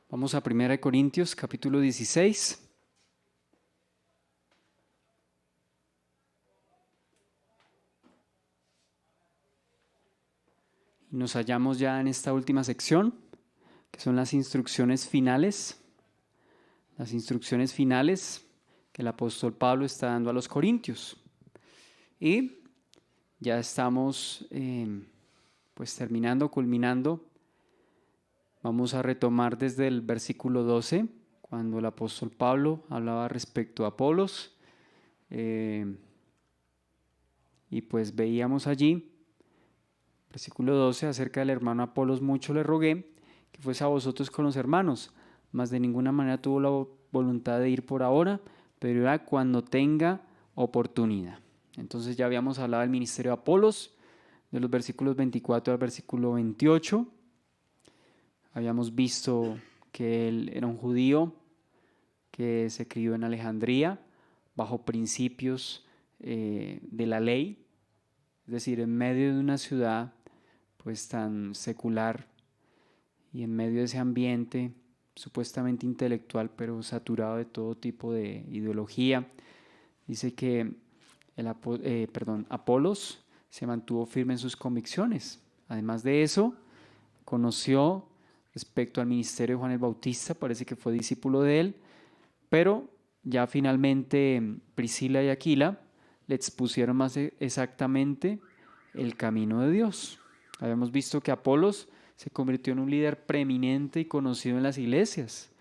Vamos a 1 Corintios capítulo 16. Y nos hallamos ya en esta última sección, que son las instrucciones finales. Las instrucciones finales que el apóstol Pablo está dando a los corintios. Y ya estamos terminando, culminando. Vamos a retomar desde el versículo 12, cuando el apóstol Pablo hablaba respecto a Apolos. Y pues veíamos allí, versículo 12, acerca del hermano Apolos: mucho le rogué que fuese a vosotros con los hermanos, mas de ninguna manera tuvo la voluntad de ir por ahora, pero irá cuando tenga oportunidad. Entonces ya habíamos hablado del ministerio de Apolos, de los versículos 24 al versículo 28. Habíamos visto que él era un judío que se crió en Alejandría bajo principios de la ley, es decir, en medio de una ciudad pues tan secular y en medio de ese ambiente supuestamente intelectual pero saturado de todo tipo de ideología. Dice que Apolos se mantuvo firme en sus convicciones. Además de eso, conoció respecto al ministerio de Juan el Bautista, parece que fue discípulo de él, pero ya finalmente Priscila y Aquila le expusieron más exactamente el camino de Dios. Habíamos visto que Apolos se convirtió en un líder preeminente y conocido en las iglesias.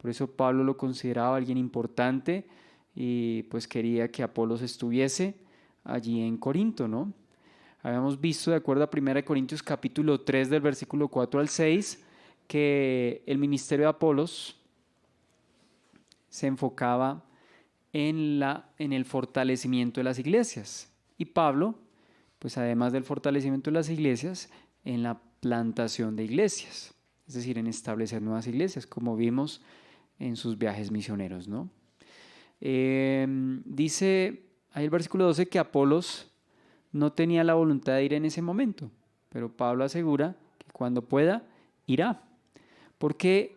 Por eso Pablo lo consideraba alguien importante y pues quería que Apolos estuviese allí en Corinto, ¿no? Habíamos visto, de acuerdo a 1 Corintios capítulo 3 del versículo 4 al 6, que el ministerio de Apolos se enfocaba en el fortalecimiento de las iglesias. Y Pablo, pues además del fortalecimiento de las iglesias, en la plantación de iglesias, es decir, en establecer nuevas iglesias, como vimos en sus viajes misioneros, ¿no? Dice ahí el versículo 12 que Apolos no tenía la voluntad de ir en ese momento, pero Pablo asegura que cuando pueda, irá. ¿Por qué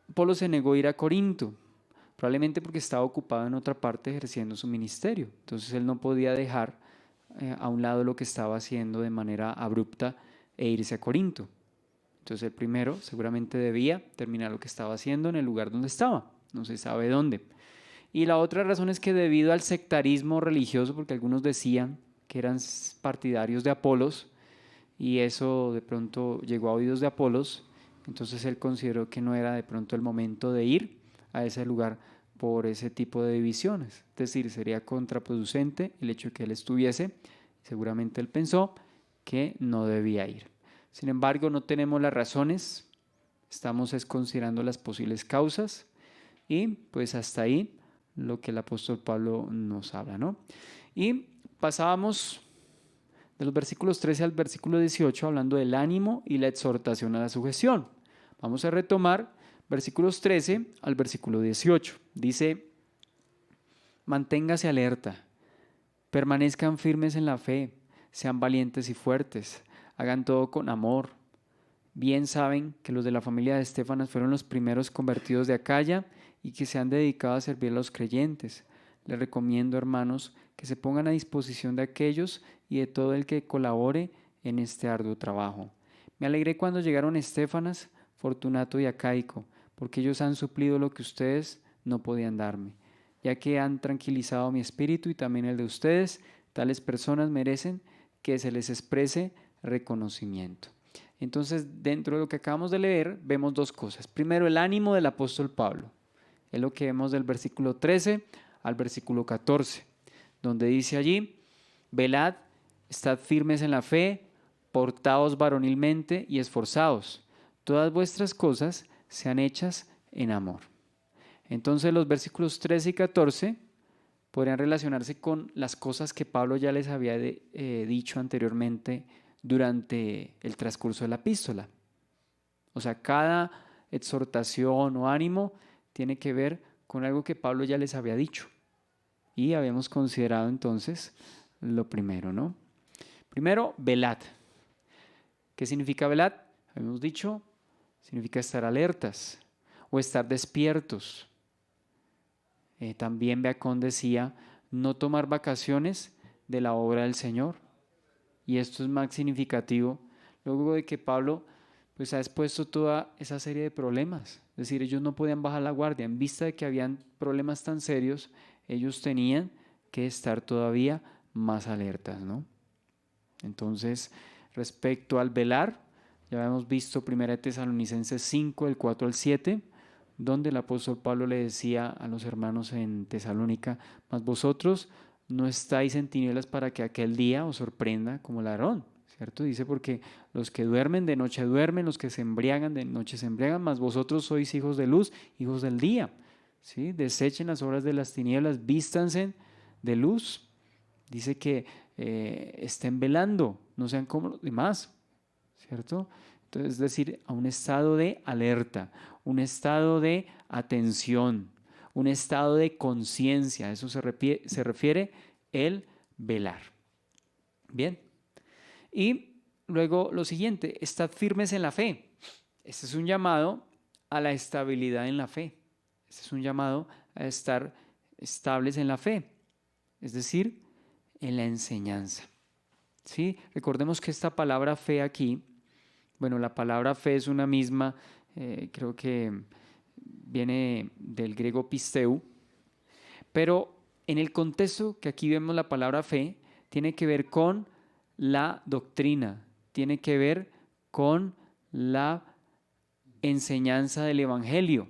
Apolos se negó a ir a Corinto? Probablemente porque estaba ocupado en otra parte ejerciendo su ministerio. Entonces él no podía dejar a un lado lo que estaba haciendo de manera abrupta e irse a Corinto. Entonces el primero seguramente debía terminar lo que estaba haciendo en el lugar donde estaba. No se sabe dónde. Y la otra razón es que debido al sectarismo religioso, porque algunos decían que eran partidarios de Apolos, y eso de pronto llegó a oídos de Apolos, entonces él consideró que no era de pronto el momento de ir a ese lugar por ese tipo de divisiones. Es decir, sería contraproducente el hecho de que él estuviese. Seguramente él pensó que no debía ir. Sin embargo, no tenemos las razones, estamos considerando las posibles causas y pues hasta ahí lo que el apóstol Pablo nos habla, ¿no? Y pasábamos de los versículos 13 al versículo 18 hablando del ánimo y la exhortación a la sujeción. Vamos a retomar versículos 13 al versículo 18. Dice: manténgase alerta, permanezcan firmes en la fe, sean valientes y fuertes, hagan todo con amor. Bien saben que los de la familia de Estéfanas fueron los primeros convertidos de Acaya y que se han dedicado a servir a los creyentes. Les recomiendo, hermanos, que se pongan a disposición de aquellos y de todo el que colabore en este arduo trabajo. Me alegré cuando llegaron Estéfanas, Fortunato y Acaico, porque ellos han suplido lo que ustedes no podían darme. Ya que han tranquilizado mi espíritu y también el de ustedes, tales personas merecen que se les exprese reconocimiento. Entonces, dentro de lo que acabamos de leer, vemos dos cosas. Primero, el ánimo del apóstol Pablo. Es lo que vemos del versículo 13 al versículo 14, donde dice allí: velad, estad firmes en la fe, portaos varonilmente y esforzaos. Todas vuestras cosas sean hechas en amor. Entonces los versículos 13 y 14 podrían relacionarse con las cosas que Pablo ya les había dicho anteriormente durante el transcurso de la epístola. O sea, cada exhortación o ánimo tiene que ver con algo que Pablo ya les había dicho. Y habíamos considerado entonces lo primero, ¿no? Primero, velad. ¿Qué significa velad? Habíamos dicho, significa estar alertas. o estar despiertos. También Beacón decía, no tomar vacaciones de la obra del Señor. Y esto es más significativo luego de que Pablo pues ha expuesto toda esa serie de problemas. Es decir, ellos no podían bajar la guardia. En vista de que habían problemas tan serios, ellos tenían que estar todavía más alertas, ¿no? Entonces, respecto al velar, ya hemos visto 1 Tesalonicenses 5, del 4 al 7, donde el apóstol Pablo le decía a los hermanos en Tesalónica, mas vosotros no estáis en tinieblas para que aquel día os sorprenda como ladrón, ¿cierto? Dice, porque los que duermen de noche duermen, los que se embriagan de noche se embriagan, mas vosotros sois hijos de luz, hijos del día, ¿sí? Desechen las obras de las tinieblas, vístanse de luz. Dice que estén velando, no sean como los demás, ¿cierto? Entonces, es decir, a un estado de alerta, un estado de atención, un estado de conciencia. A eso se refiere el velar. Bien. Y luego lo siguiente, estad firmes en la fe. Este es un llamado a la estabilidad en la fe. Este es un llamado a estar estables en la fe, es decir, en la enseñanza. ¿Sí? Recordemos que esta palabra fe aquí, bueno, la palabra fe es una misma, creo que viene del griego pisteu, pero en el contexto que aquí vemos la palabra fe, tiene que ver con la doctrina, tiene que ver con la enseñanza del Evangelio.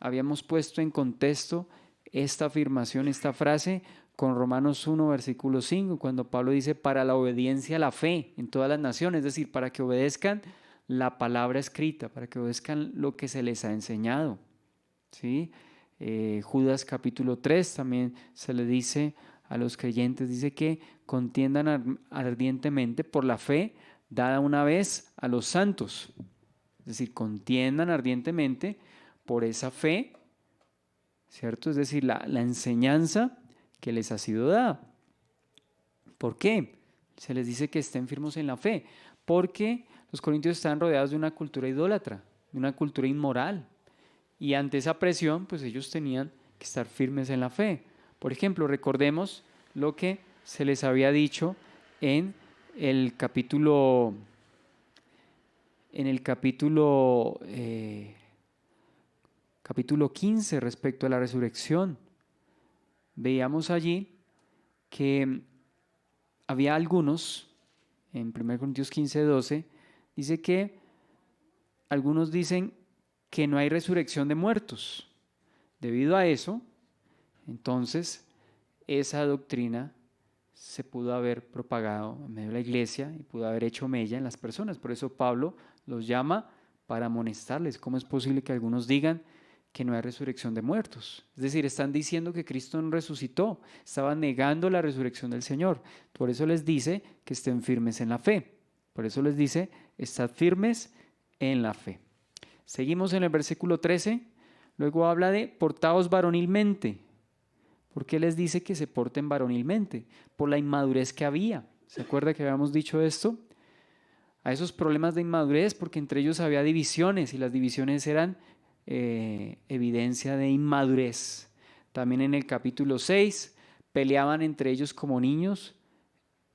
Habíamos puesto en contexto esta afirmación, esta frase, con Romanos 1, versículo 5, cuando Pablo dice, para la obediencia a la fe en todas las naciones, es decir, para que obedezcan la palabra escrita, para que obedezcan lo que se les ha enseñado. ¿Sí? Judas capítulo 3 también se le dice a los creyentes, dice que contiendan ardientemente por la fe dada una vez a los santos. Es decir, contiendan ardientemente por esa fe, ¿cierto? Es decir, la enseñanza que les ha sido dada. ¿Por qué? Se les dice que estén firmes en la fe, porque los corintios estaban rodeados de una cultura idólatra, de una cultura inmoral, y ante esa presión, pues ellos tenían que estar firmes en la fe. Por ejemplo, recordemos lo que se les había dicho en el capítulo 15 respecto a la resurrección. Veíamos allí que había algunos, en 1 Corintios 15, 12, dice que algunos dicen que no hay resurrección de muertos. Debido a eso, entonces, esa doctrina se pudo haber propagado en medio de la iglesia y pudo haber hecho mella en las personas. Por eso Pablo los llama para amonestarles. ¿Cómo es posible que algunos digan que no hay resurrección de muertos? Es decir, están diciendo que Cristo no resucitó, estaban negando la resurrección del Señor. Por eso les dice que estén firmes en la fe. Por eso les dice, estad firmes en la fe. Seguimos en el versículo 13, luego habla de portaos varonilmente. ¿Por qué les dice que se porten varonilmente? Por la inmadurez que había. ¿Se acuerda que habíamos dicho esto? A esos problemas de inmadurez, porque entre ellos había divisiones y las divisiones eran evidencia de inmadurez. También en el capítulo 6 peleaban entre ellos como niños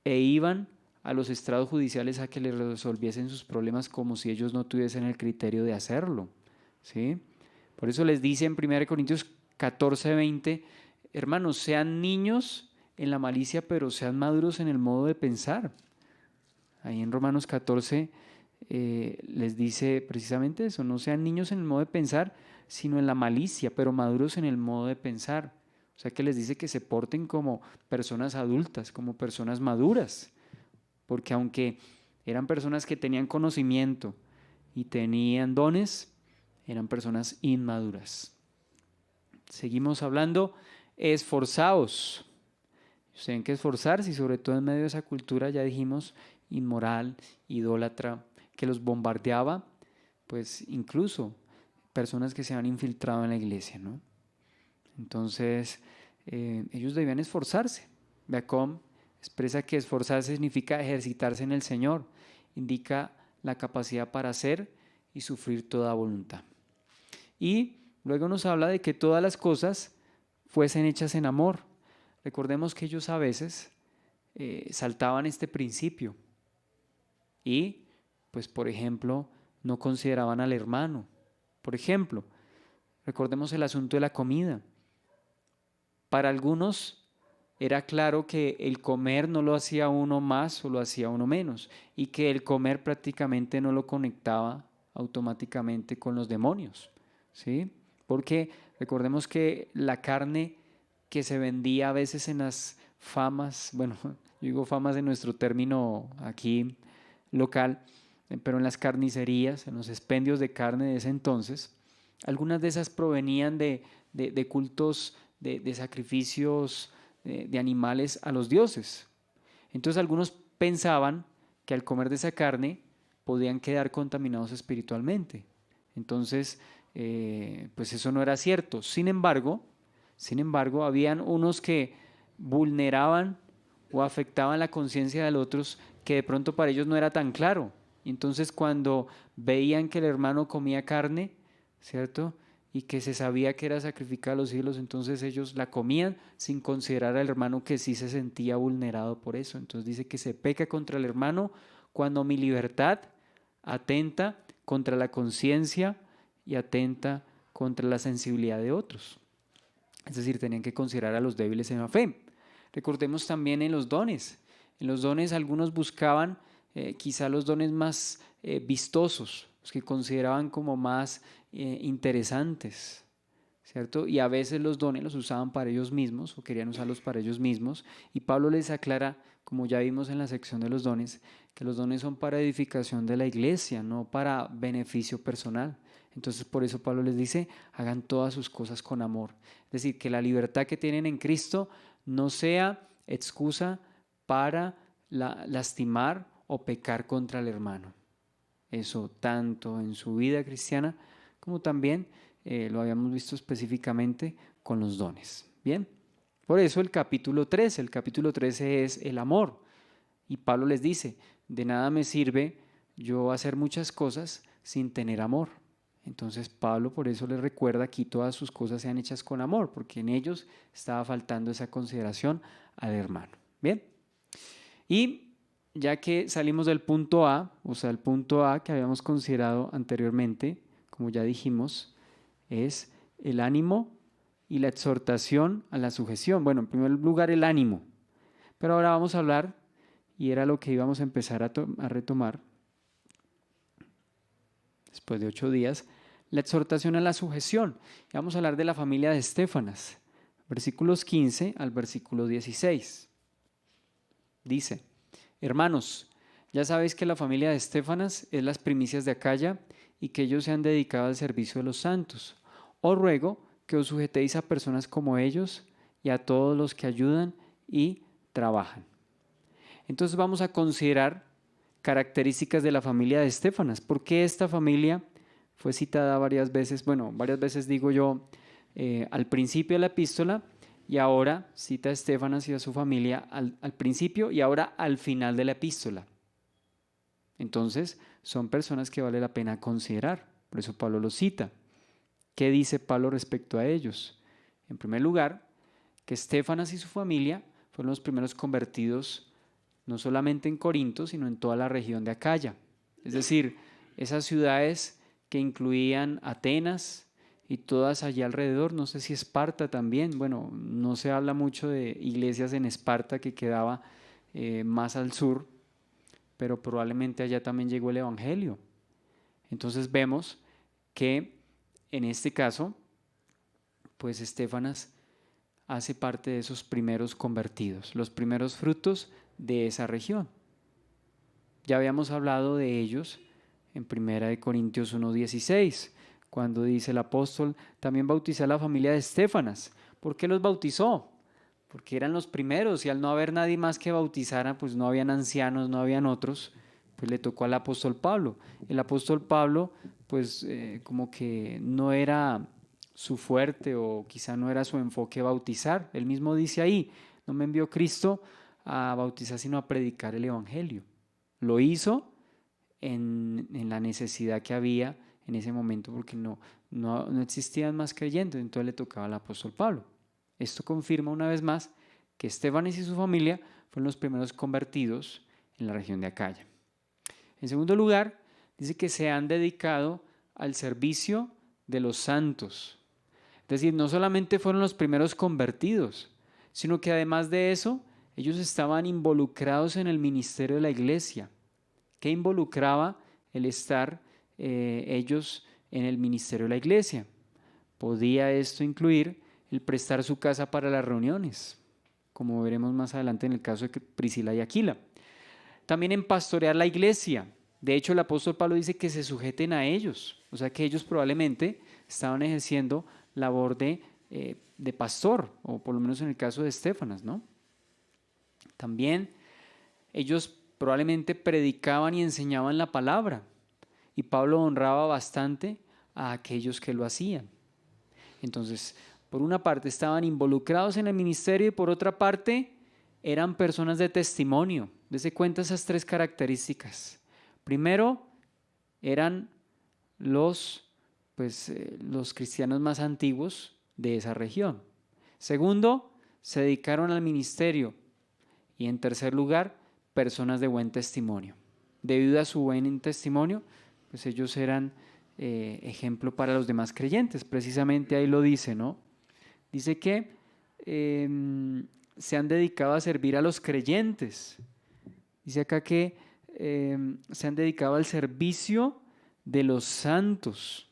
e iban a los estrados judiciales a que les resolviesen sus problemas como si ellos no tuviesen el criterio de hacerlo. ¿Sí? Por eso les dice en 1 Corintios 14, 20, hermanos, sean niños en la malicia, pero sean maduros en el modo de pensar. Ahí en Romanos 14 les dice precisamente eso, no sean niños en el modo de pensar, sino en la malicia, pero maduros en el modo de pensar. O sea que les dice que se porten como personas adultas, como personas maduras, porque aunque eran personas que tenían conocimiento y tenían dones, eran personas inmaduras. Seguimos hablando, esforzaos. Tienen que esforzarse y sobre todo en medio de esa cultura, ya dijimos, inmoral, idólatra, que los bombardeaba, pues incluso personas que se han infiltrado en la iglesia, ¿no? Entonces, ellos debían esforzarse. Beacom expresa que esforzarse significa ejercitarse en el Señor, indica la capacidad para hacer y sufrir toda voluntad. Y luego nos habla de que todas las cosas fuesen hechas en amor. Recordemos que ellos a veces saltaban este principio y, pues por ejemplo, no consideraban al hermano. Por ejemplo, recordemos el asunto de la comida. Para algunos era claro que el comer no lo hacía uno más o lo hacía uno menos, y que el comer prácticamente no lo conectaba automáticamente con los demonios, ¿sí? Porque recordemos que la carne que se vendía a veces en las famas, bueno, yo digo famas en nuestro término aquí local, pero en las carnicerías, en los expendios de carne de ese entonces, algunas de esas provenían de cultos, de sacrificios de animales a los dioses. Entonces algunos pensaban que al comer de esa carne podían quedar contaminados espiritualmente. Entonces, pues eso no era cierto. Sin embargo, habían unos que vulneraban o afectaban la conciencia de los otros que de pronto para ellos no era tan claro. Entonces, cuando veían que el hermano comía carne, ¿cierto? Y que se sabía que era sacrificada a los ídolos, entonces ellos la comían sin considerar al hermano que sí se sentía vulnerado por eso. Entonces dice que se peca contra el hermano cuando mi libertad atenta contra la conciencia y atenta contra la sensibilidad de otros. Es decir, tenían que considerar a los débiles en la fe. Recordemos también en los dones. En los dones algunos buscaban quizá los dones más vistosos, los que consideraban como más interesantes, ¿cierto? Y a veces los dones los usaban para ellos mismos o querían usarlos para ellos mismos. Y Pablo les aclara, como ya vimos en la sección de los dones, que los dones son para edificación de la iglesia, no para beneficio personal. Entonces por eso Pablo les dice, hagan todas sus cosas con amor. Es decir, que la libertad que tienen en Cristo no sea excusa para lastimar o pecar contra el hermano. Eso tanto en su vida cristiana como también lo habíamos visto específicamente con los dones. Bien, por eso el capítulo 13 es el amor. Y Pablo les dice, de nada me sirve yo hacer muchas cosas sin tener amor. Entonces Pablo por eso les recuerda aquí todas sus cosas sean hechas con amor, porque en ellos estaba faltando esa consideración al hermano. Bien, y ya que salimos del punto A, o sea, el punto A que habíamos considerado anteriormente, como ya dijimos, es el ánimo y la exhortación a la sujeción. Bueno, en primer lugar el ánimo, pero ahora vamos a hablar, y era lo que íbamos a empezar a retomar después de 8 días, la exhortación a la sujeción. Y vamos a hablar de la familia de Estéfanas, versículos 15 al versículo 16. Dice, hermanos, ya sabéis que la familia de Estéfanas es las primicias de Acaya y que ellos se han dedicado al servicio de los santos. Os ruego que os sujetéis a personas como ellos y a todos los que ayudan y trabajan. Entonces vamos a considerar características de la familia de Estéfanas. ¿Por qué esta familia fue citada varias veces? Bueno, varias veces digo yo al principio de la epístola, y ahora cita a Estéfanas y a su familia al principio y ahora al final de la epístola. Entonces son personas que vale la pena considerar, por eso Pablo los cita. ¿Qué dice Pablo respecto a ellos? En primer lugar, que Estéfanas y su familia fueron los primeros convertidos no solamente en Corinto, sino en toda la región de Acaya. Es decir, esas ciudades que incluían Atenas y todas allí alrededor, no sé si Esparta también, bueno, no se habla mucho de iglesias en Esparta que quedaba más al sur, pero probablemente allá también llegó el evangelio. Entonces vemos que en este caso, pues Estéfanas hace parte de esos primeros convertidos, los primeros frutos de esa región. Ya habíamos hablado de ellos en 1 Corintios 1:16, cuando dice el apóstol, también bautizó a la familia de Estéfanas. ¿Por qué los bautizó? Porque eran los primeros y al no haber nadie más que bautizara, pues no habían ancianos, no habían otros, pues le tocó al apóstol Pablo. El apóstol Pablo, pues como que no era su fuerte o quizá no era su enfoque bautizar. Él mismo dice ahí, no me envió Cristo a bautizar, sino a predicar el evangelio. Lo hizo en la necesidad que había en ese momento, porque no no existían más creyentes, entonces le tocaba al apóstol Pablo. Esto confirma una vez más que Estefanas y su familia fueron los primeros convertidos en la región de Acaya. En segundo lugar, dice que se han dedicado al servicio de los santos. Es decir, no solamente fueron los primeros convertidos, sino que además de eso, ellos estaban involucrados en el ministerio de la iglesia. ¿Qué involucraba el estar ellos en el ministerio de la iglesia? Podía esto incluir el prestar su casa para las reuniones, como veremos más adelante en el caso de Priscila y Aquila. También en pastorear la iglesia. De hecho, el apóstol Pablo dice que se sujeten a ellos, o sea que ellos probablemente estaban ejerciendo labor de pastor, o por lo menos en el caso de Estefanas, ¿no? También ellos probablemente predicaban y enseñaban la palabra, y Pablo honraba bastante a aquellos que lo hacían. Entonces, por una parte estaban involucrados en el ministerio y por otra parte eran personas de testimonio. Dese cuenta esas tres características. Primero, eran los cristianos más antiguos de esa región. Segundo, se dedicaron al ministerio. Y en tercer lugar, personas de buen testimonio. Debido a su buen testimonio, pues ellos eran ejemplo para los demás creyentes. Precisamente ahí lo dice, ¿no? Dice que se han dedicado a servir a los creyentes. Dice acá que se han dedicado al servicio de los santos.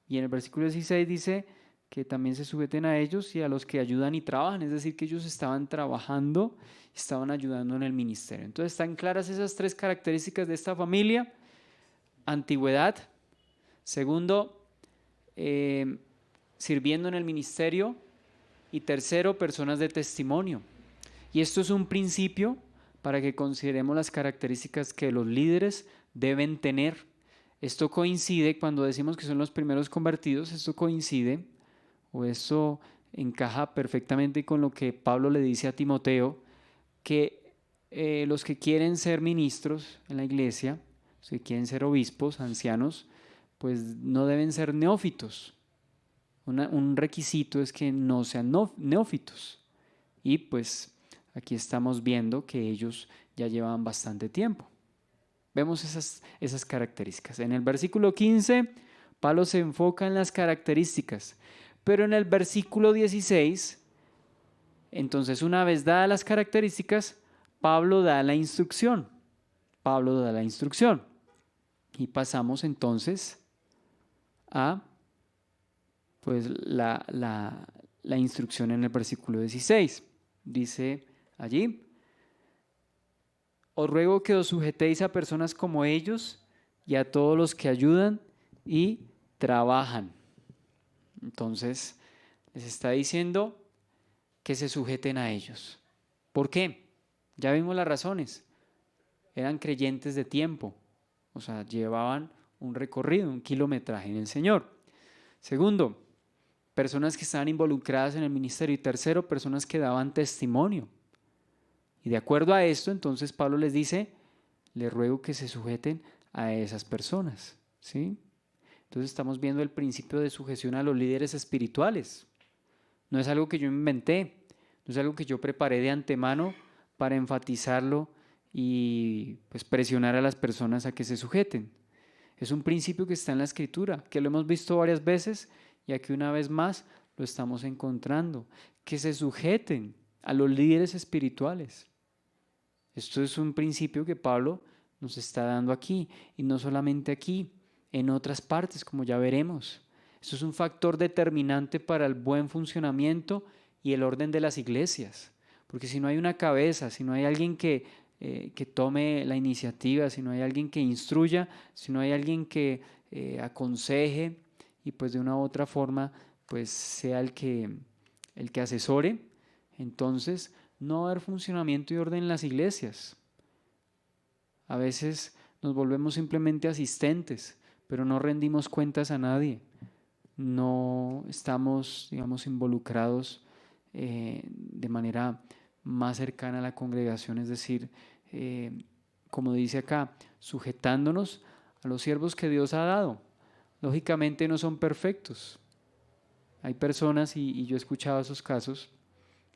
Y en el versículo 16 dice que también se sujeten a ellos y a los que ayudan y trabajan. Es decir, que ellos estaban trabajando, estaban ayudando en el ministerio. Entonces están claras esas tres características de esta familia. Antigüedad. Segundo, sirviendo en el ministerio. Y tercero, personas de testimonio. Y esto es un principio para que consideremos las características que los líderes deben tener. Esto coincide, cuando decimos que son los primeros convertidos, esto coincide o esto encaja perfectamente con lo que Pablo le dice a Timoteo, que los que quieren ser ministros en la iglesia, los que quieren ser obispos, ancianos, pues no deben ser neófitos. Un requisito es que no sean neófitos. Y pues aquí estamos viendo que ellos ya llevaban bastante tiempo. Vemos esas características. En el versículo 15, Pablo se enfoca en las características. Pero en el versículo 16, entonces una vez dadas las características, Pablo da la instrucción. Pablo da la instrucción. Y pasamos entonces a pues la instrucción en el versículo 16. Dice allí: os ruego que os sujetéis a personas como ellos y a todos los que ayudan y trabajan. Entonces, les está diciendo que se sujeten a ellos. ¿Por qué? Ya vimos las razones. Eran creyentes de tiempo, o sea, llevaban un recorrido, un kilometraje en el Señor. Segundo, personas que estaban involucradas en el ministerio. Y tercero, personas que daban testimonio. Y de acuerdo a esto, entonces Pablo les dice: les ruego que se sujeten a esas personas, ¿sí? Entonces estamos viendo el principio de sujeción a los líderes espirituales. No es algo que yo inventé, no es algo que yo preparé de antemano para enfatizarlo y pues presionar a las personas a que se sujeten. Es un principio que está en la Escritura, que lo hemos visto varias veces y aquí una vez más lo estamos encontrando. Que se sujeten a los líderes espirituales. Esto es un principio que Pablo nos está dando aquí, y no solamente aquí, en otras partes, como ya veremos. Esto es un factor determinante para el buen funcionamiento y el orden de las iglesias, porque si no hay una cabeza, si no hay alguien que tome la iniciativa, si no hay alguien que instruya, si no hay alguien que aconseje y pues de una u otra forma pues sea el que asesore, entonces no va a haber funcionamiento y orden en las iglesias. A veces nos volvemos simplemente asistentes, pero no rendimos cuentas a nadie. No estamos, involucrados de manera más cercana a la congregación, es decir, como dice acá, sujetándonos a los siervos que Dios ha dado, lógicamente no son perfectos. Hay personas, y yo he escuchado esos casos,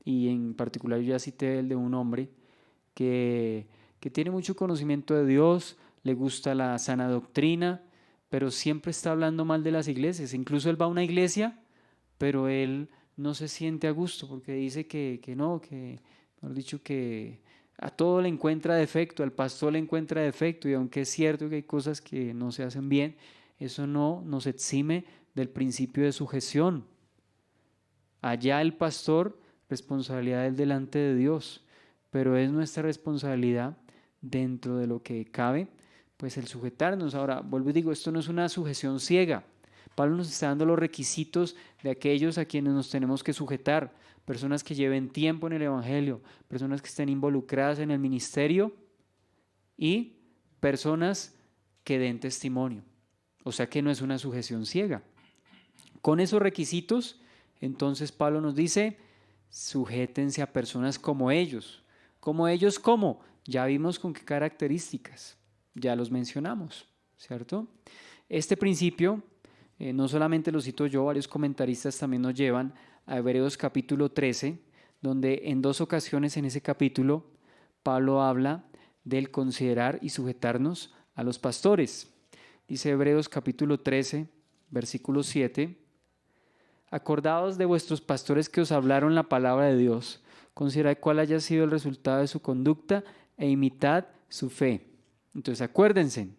y en particular yo ya cité el de un hombre que tiene mucho conocimiento de Dios, le gusta la sana doctrina, pero siempre está hablando mal de las iglesias. Incluso él va a una iglesia, pero él no se siente a gusto porque dice que no, que, mejor dicho, que a todo le encuentra defecto, al pastor le encuentra defecto, y aunque es cierto que hay cosas que no se hacen bien, eso no nos exime del principio de sujeción. Allá el pastor, responsabilidad del delante de Dios, pero es nuestra responsabilidad dentro de lo que cabe, pues el sujetarnos. Ahora, vuelvo y digo, esto no es una sujeción ciega. Pablo nos está dando los requisitos de aquellos a quienes nos tenemos que sujetar, personas que lleven tiempo en el evangelio, personas que estén involucradas en el ministerio y personas que den testimonio. O sea que no es una sujeción ciega. Con esos requisitos, entonces Pablo nos dice, sujétense a personas como ellos. ¿Como ellos cómo? Ya vimos con qué características, ya los mencionamos, ¿cierto? Este principio, no solamente lo cito yo, varios comentaristas también nos llevan a Hebreos capítulo 13, donde en 2 ocasiones en ese capítulo Pablo habla del considerar y sujetarnos a los pastores. Dice Hebreos capítulo 13, versículo 7, acordaos de vuestros pastores que os hablaron la palabra de Dios, considerad cuál haya sido el resultado de su conducta e imitad su fe. Entonces acuérdense,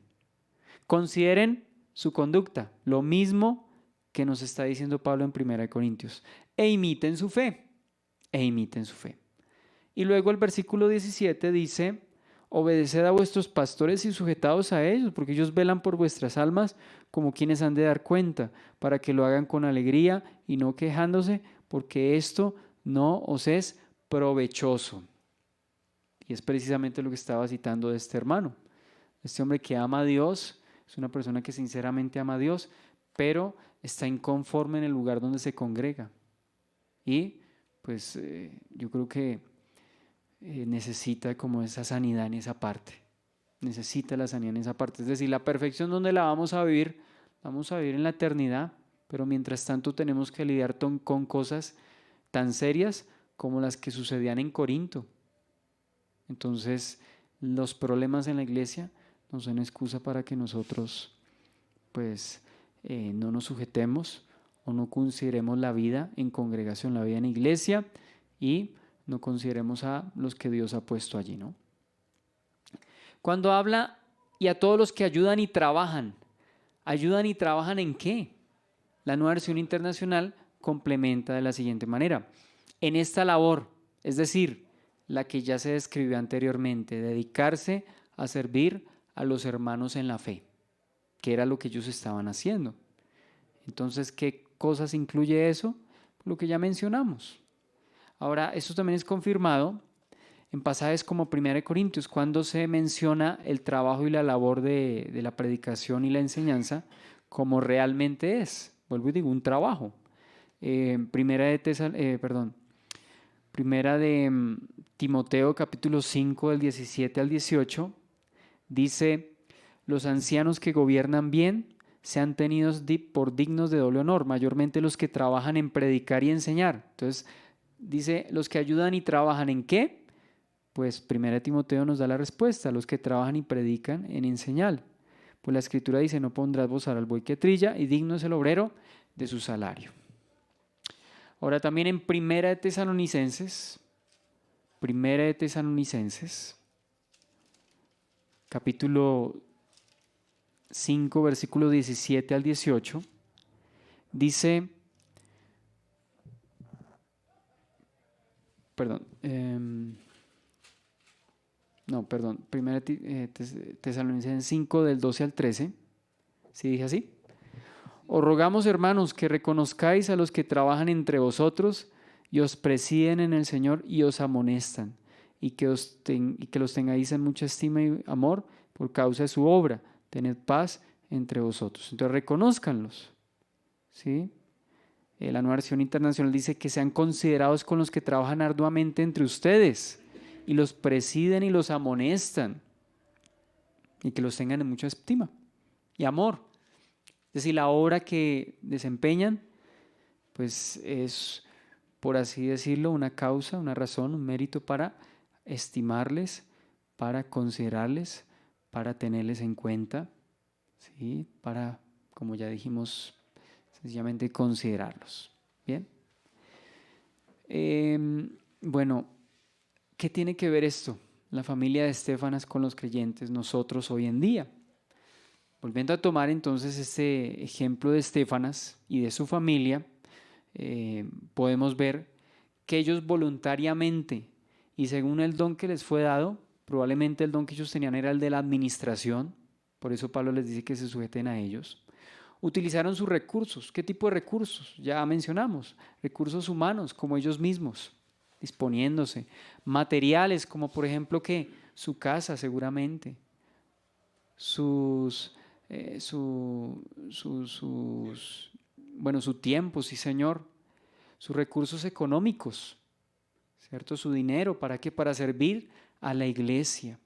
consideren su conducta, lo mismo que nos está diciendo Pablo en 1 Corintios, e imiten su fe, e imiten su fe. Y luego el versículo 17 dice, obedeced a vuestros pastores y sujetaos a ellos, porque ellos velan por vuestras almas como quienes han de dar cuenta, para que lo hagan con alegría y no quejándose, porque esto no os es provechoso. Y es precisamente lo que estaba citando de este hermano. Este hombre que ama a Dios, es una persona que sinceramente ama a Dios, pero está inconforme en el lugar donde se congrega. Y pues yo creo que necesita como esa sanidad en esa parte. Necesita la sanidad en esa parte. Es decir, la perfección donde la vamos a vivir en la eternidad, pero mientras tanto tenemos que lidiar con cosas tan serias como las que sucedían en Corinto. Entonces, los problemas en la iglesia no son excusa para que nosotros pues no nos sujetemos o no consideremos la vida en congregación, la vida en iglesia, y no consideremos a los que Dios ha puesto allí, ¿no? Cuando habla y a todos los que ¿ayudan y trabajan en qué? La Nueva Versión Internacional complementa de la siguiente manera: en esta labor, es decir, la que ya se describió anteriormente, dedicarse a servir a los hermanos en la fe, que era lo que ellos estaban haciendo. Entonces, ¿qué cosas incluye eso? Lo que ya mencionamos. Ahora, esto también es confirmado en pasajes como 1 Corintios, cuando se menciona el trabajo y la labor de la predicación y la enseñanza como realmente es. Vuelvo y digo, un trabajo. Primera de Timoteo capítulo 5 del 17 al 18 dice, los ancianos que gobiernan bien sean tenidos por dignos de doble honor, mayormente los que trabajan en predicar y enseñar. Entonces dice, los que ayudan y trabajan ¿en qué? Pues 1 Timoteo nos da la respuesta, los que trabajan y predican en enseñar. Pues la escritura dice, no pondrás bozal al buey que trilla, y digno es el obrero de su salario. Ahora también en Primera de Tesalonicenses, capítulo 5, versículo 17 al 18, dice, Primera Tesalonicenses 5 del 12 al 13, ¿sí dije así? Os rogamos, hermanos, que reconozcáis a los que trabajan entre vosotros y os presiden en el Señor y os amonestan, y que los tengáis en mucha estima y amor por causa de su obra. Tened paz entre vosotros. Entonces, reconózcanlos, ¿sí? La Nueva Versión Internacional dice que sean considerados con los que trabajan arduamente entre ustedes y los presiden y los amonestan, y que los tengan en mucha estima y amor. Es decir, la obra que desempeñan, pues es, por así decirlo, una causa, una razón, un mérito para estimarles, para considerarles, para tenerles en cuenta, ¿sí? Para, como ya dijimos, sencillamente considerarlos. Bien. Bueno, ¿qué tiene que ver esto? La familia de Estéfanas con los creyentes, nosotros hoy en día. Volviendo a tomar entonces este ejemplo de Estéfanas y de su familia, podemos ver que ellos voluntariamente y según el don que les fue dado, probablemente el don que ellos tenían era el de la administración, por eso Pablo les dice que se sujeten a ellos, utilizaron sus recursos. ¿Qué tipo de recursos? Ya mencionamos, recursos humanos como ellos mismos, disponiéndose, materiales como por ejemplo que su casa seguramente, sus, bueno, su tiempo, sí señor, sus recursos económicos, ¿cierto? Su dinero, ¿para qué? Para servir a la iglesia.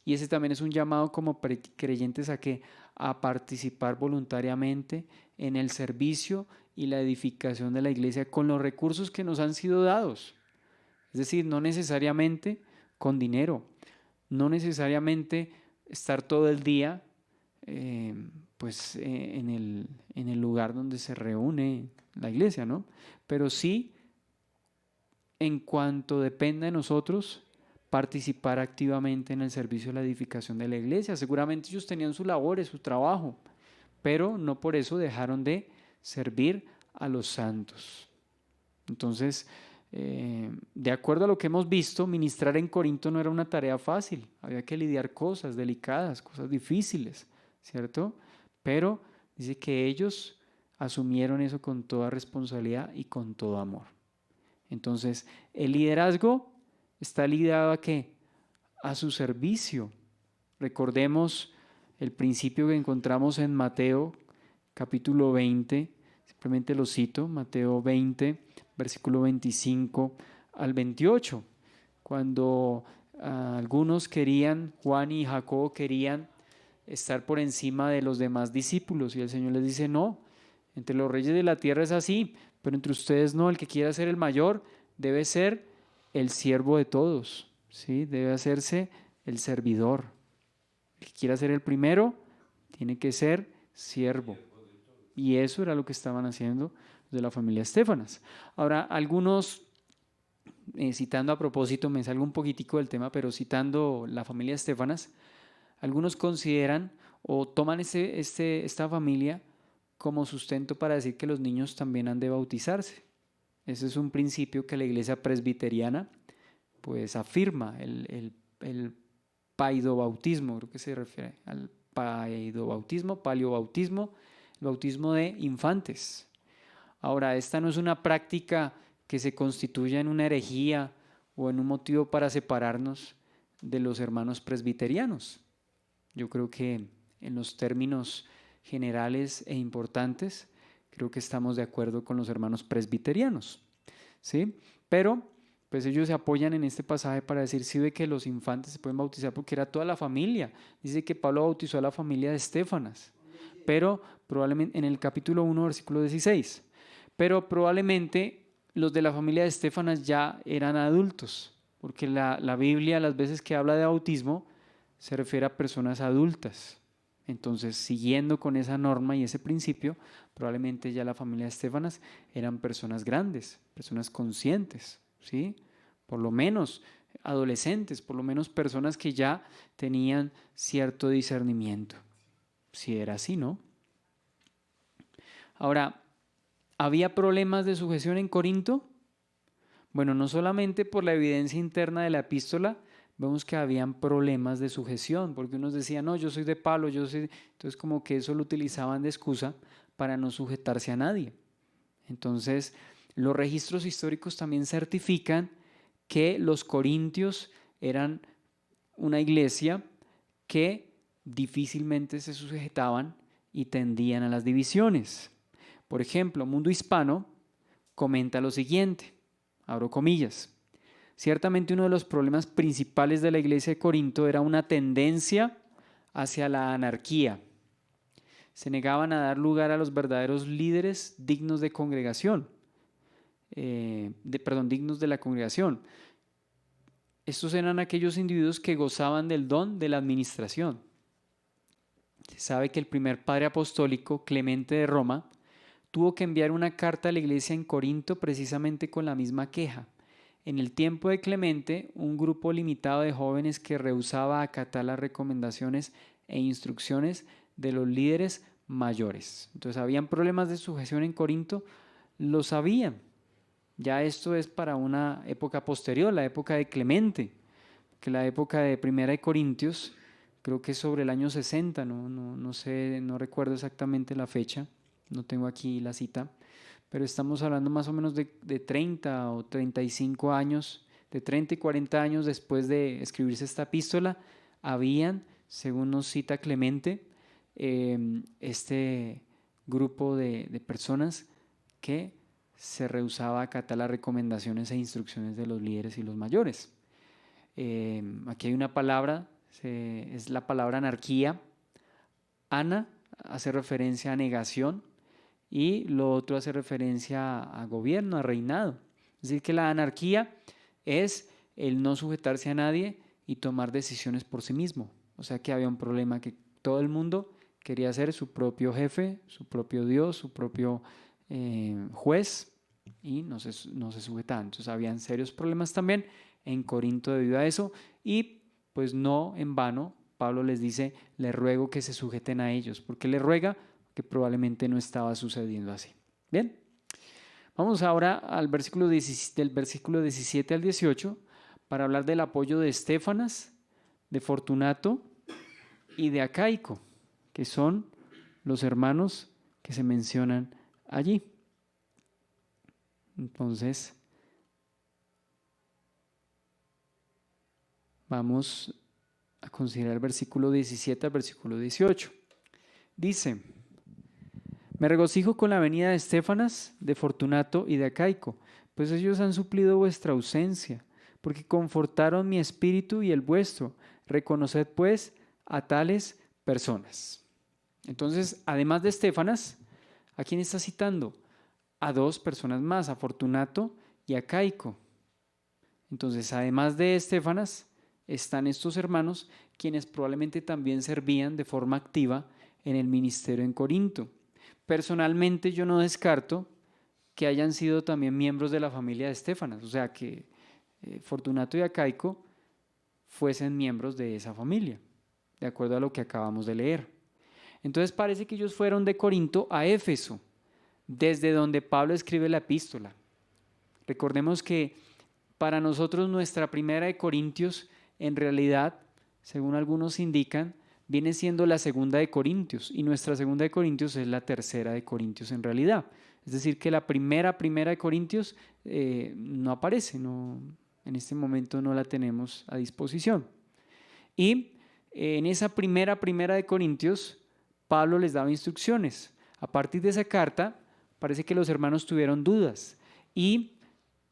Y ese también es un llamado como creyentes a que a participar voluntariamente en el servicio y la edificación de la iglesia con los recursos que nos han sido dados. Es decir, no necesariamente con dinero, no necesariamente estar todo el día en el lugar donde se reúne la iglesia, ¿no? Pero sí, en cuanto dependa de nosotros, participar activamente en el servicio de la edificación de la iglesia. Seguramente ellos tenían su labor, su trabajo, pero no por eso dejaron de servir a los santos. Entonces, de acuerdo a lo que hemos visto, ministrar en Corinto no era una tarea fácil. Había que lidiar cosas delicadas, cosas difíciles, ¿cierto? Pero dice que ellos asumieron eso con toda responsabilidad y con todo amor. Entonces, el liderazgo está ligado ¿a qué? A su servicio. Recordemos el principio que encontramos en Mateo capítulo 20, simplemente lo cito, Mateo 20, versículo 25 al 28, cuando algunos querían, Juan y Jacobo querían estar por encima de los demás discípulos y el Señor les dice, no, entre los reyes de la tierra es así, pero entre ustedes no, el que quiera ser el mayor debe ser el siervo de todos, ¿sí? Debe hacerse el servidor. El que quiera ser el primero tiene que ser siervo. Y eso era lo que estaban haciendo de la familia Estéfanas. Ahora, algunos, citando a propósito, me salgo un poquitico del tema, pero citando la familia Estéfanas, algunos consideran o toman esta familia como sustento para decir que los niños también han de bautizarse. Ese es un principio que la iglesia presbiteriana pues afirma, el paidobautismo, creo que se refiere al paidobautismo, paleobautismo, el bautismo de infantes. Ahora, esta no es una práctica que se constituya en una herejía o en un motivo para separarnos de los hermanos presbiterianos. Yo creo que en los términos generales e importantes, creo que estamos de acuerdo con los hermanos presbiterianos, ¿sí? Pero pues ellos se apoyan en este pasaje para decir, sí, ve que los infantes se pueden bautizar porque era toda la familia. Dice que Pablo bautizó a la familia de Estéfanas, pero probablemente en el capítulo 1, versículo 16, pero probablemente los de la familia de Estéfanas ya eran adultos, porque la Biblia, las veces que habla de bautismo, se refiere a personas adultas. Entonces, siguiendo con esa norma y ese principio, probablemente ya la familia de Estéfanas eran personas grandes, personas conscientes, ¿sí? Por lo menos adolescentes, por lo menos personas que ya tenían cierto discernimiento. Si era así, ¿no? Ahora, ¿había problemas de sujeción en Corinto? Bueno, no solamente por la evidencia interna de la epístola, vemos que habían problemas de sujeción, porque unos decían, no, yo soy de Pablo, yo soy... Entonces como que eso lo utilizaban de excusa para no sujetarse a nadie. Entonces, los registros históricos también certifican que los corintios eran una iglesia que difícilmente se sujetaban y tendían a las divisiones. Por ejemplo, Mundo Hispano comenta lo siguiente, abro comillas, ciertamente uno de los problemas principales de la iglesia de Corinto era una tendencia hacia la anarquía. se negaban a dar lugar a los verdaderos líderes dignos de congregación, dignos de la congregación. Estos eran aquellos individuos que gozaban del don de la administración. Se sabe que el primer padre apostólico, Clemente de Roma, tuvo que enviar una carta a la iglesia en Corinto precisamente con la misma queja. En el tiempo de Clemente, un grupo limitado de jóvenes que rehusaba acatar las recomendaciones e instrucciones de los líderes mayores. Entonces, habían problemas de sujeción en Corinto, lo sabían. Ya esto es para una época posterior, la época de Clemente, que la época de Primera de Corintios, creo que es sobre el año 60, no sé, no recuerdo exactamente la fecha, no tengo aquí la cita, pero estamos hablando más o menos de 30 o 35 años, de 30 y 40 años después de escribirse esta epístola, habían, según nos cita Clemente, este grupo de personas que se rehusaba a acatar las recomendaciones e instrucciones de los líderes y los mayores. Aquí hay una palabra, es la palabra anarquía. Ana hace referencia a negación y lo otro hace referencia a gobierno, a reinado. Es decir, que la anarquía es el no sujetarse a nadie y tomar decisiones por sí mismo. O sea que había un problema, que todo el mundo quería ser su propio jefe, su propio Dios, su propio juez, y no se sujetaban. Entonces habían serios problemas también en Corinto debido a eso, y pues no en vano Pablo les dice: les ruego que se sujeten a ellos. ¿Por qué les ruega? Que probablemente no estaba sucediendo así. Bien, vamos ahora al del versículo 17 al 18 para hablar del apoyo de Estéfanas, de Fortunato y de Acaico, que son los hermanos que se mencionan allí. Entonces, vamos a considerar el versículo 17 al versículo 18. Dice: me regocijo con la venida de Estéfanas, de Fortunato y de Acaico, pues ellos han suplido vuestra ausencia, porque confortaron mi espíritu y el vuestro. Reconoced pues a tales personas. Entonces, además de Estéfanas, ¿a quién está citando? A dos personas más, a Fortunato y a Acaico. Entonces, además de Estéfanas, están estos hermanos quienes probablemente también servían de forma activa en el ministerio en Corinto. Personalmente, yo no descarto que hayan sido también miembros de la familia de Estéfanas, o sea que Fortunato y Acaico fuesen miembros de esa familia, de acuerdo a lo que acabamos de leer. Entonces parece que ellos fueron de Corinto a Éfeso, desde donde Pablo escribe la epístola. Recordemos que para nosotros nuestra primera de Corintios, en realidad, según algunos indican, viene siendo la segunda de Corintios, y nuestra segunda de Corintios es la tercera de Corintios en realidad. Es decir, que la primera de Corintios no aparece, en este momento no la tenemos a disposición. Y en esa primera de Corintios, Pablo les daba instrucciones. A partir de esa carta, parece que los hermanos tuvieron dudas y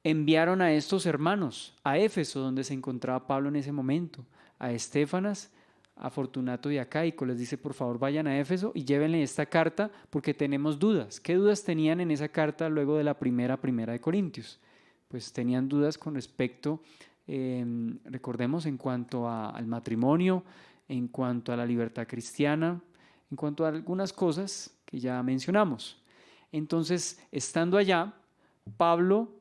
enviaron a estos hermanos a Éfeso, donde se encontraba Pablo en ese momento, a Estéfanas, a Fortunato y a Acaico. Les dice: por favor vayan a Éfeso y llévenle esta carta porque tenemos dudas. ¿Qué dudas tenían en esa carta luego de la primera de Corintios? Pues tenían dudas con respecto, recordemos, en cuanto al matrimonio, en cuanto a la libertad cristiana, en cuanto a algunas cosas que ya mencionamos. Entonces, estando allá, Pablo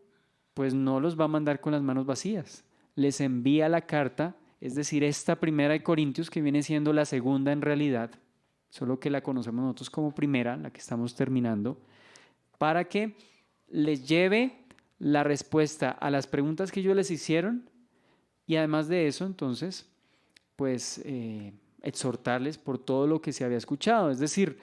pues no los va a mandar con las manos vacías. Les envía la carta, es decir, esta primera de Corintios, que viene siendo la segunda en realidad, solo que la conocemos nosotros como primera, la que estamos terminando, para que les lleve la respuesta a las preguntas que ellos les hicieron, y además de eso, entonces, pues exhortarles por todo lo que se había escuchado. Es decir,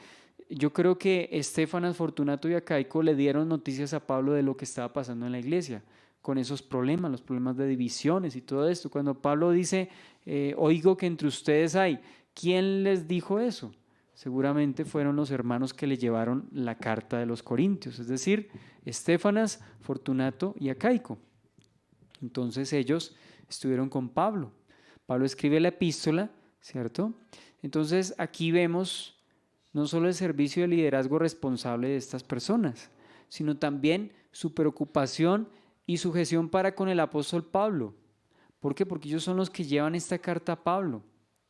yo creo que Estéfanas, Fortunato y Acaico le dieron noticias a Pablo de lo que estaba pasando en la iglesia, con esos problemas, los problemas de divisiones y todo esto. Cuando Pablo dice: oigo que entre ustedes hay, ¿quién les dijo eso? Seguramente fueron los hermanos que le llevaron la carta de los Corintios, es decir, Estéfanas, Fortunato y Acaico. Entonces ellos estuvieron con Pablo. Pablo escribe la epístola, ¿cierto? Entonces aquí vemos no solo el servicio y el liderazgo responsable de estas personas, sino también su preocupación y sujeción para con el apóstol Pablo. ¿Por qué? Porque ellos son los que llevan esta carta a Pablo,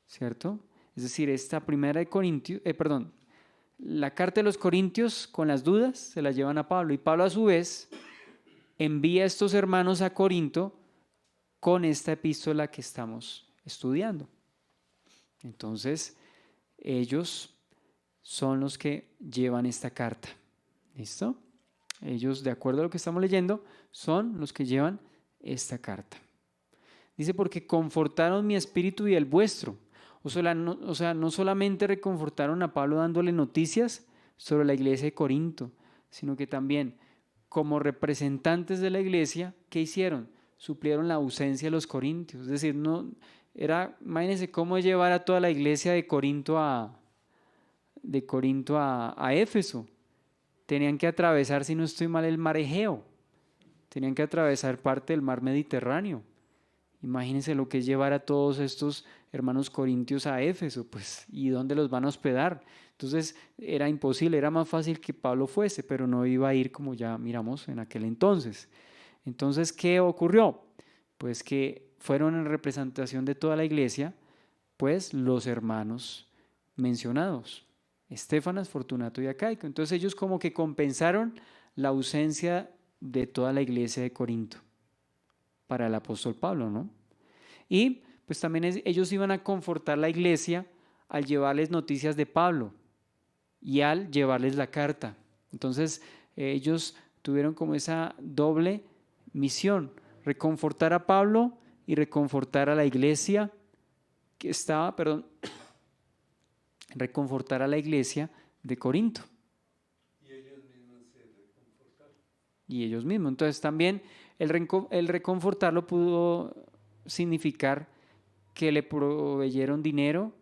¿cierto? Es decir, esta primera de Corintios, la carta de los Corintios con las dudas se la llevan a Pablo, y Pablo a su vez envía a estos hermanos a Corinto con esta epístola que estamos estudiando. Entonces, ellos son los que llevan esta carta. ¿Listo? Ellos, de acuerdo a lo que estamos leyendo, son los que llevan esta carta. Dice, porque confortaron mi espíritu y el vuestro. O sea, no solamente reconfortaron a Pablo dándole noticias sobre la iglesia de Corinto, sino que también, como representantes de la iglesia, ¿qué hicieron? Suplieron la ausencia de los corintios. Es decir, imagínense cómo llevar a toda la iglesia de Corinto a Éfeso. Tenían que atravesar, si no estoy mal, el mar Egeo. Tenían que atravesar parte del mar Mediterráneo. Imagínense lo que es llevar a todos estos hermanos corintios a Éfeso, pues, ¿y dónde los van a hospedar? Entonces era imposible, era más fácil que Pablo fuese, pero no iba a ir como ya miramos en aquel entonces. Entonces, ¿qué ocurrió? Pues que fueron en representación de toda la iglesia, pues los hermanos mencionados, Estéfanas, Fortunato y Acaico. Entonces ellos como que compensaron la ausencia de toda la iglesia de Corinto para el apóstol Pablo, ¿no? Y pues también ellos iban a confortar la iglesia al llevarles noticias de Pablo y al llevarles la carta. Entonces ellos tuvieron como esa doble misión, reconfortar a Pablo y reconfortar a la iglesia que estaba, reconfortar a la iglesia de Corinto. Y ellos mismos se reconfortaron. Y ellos mismos. Entonces también el reconfortarlo pudo significar que le proveyeron dinero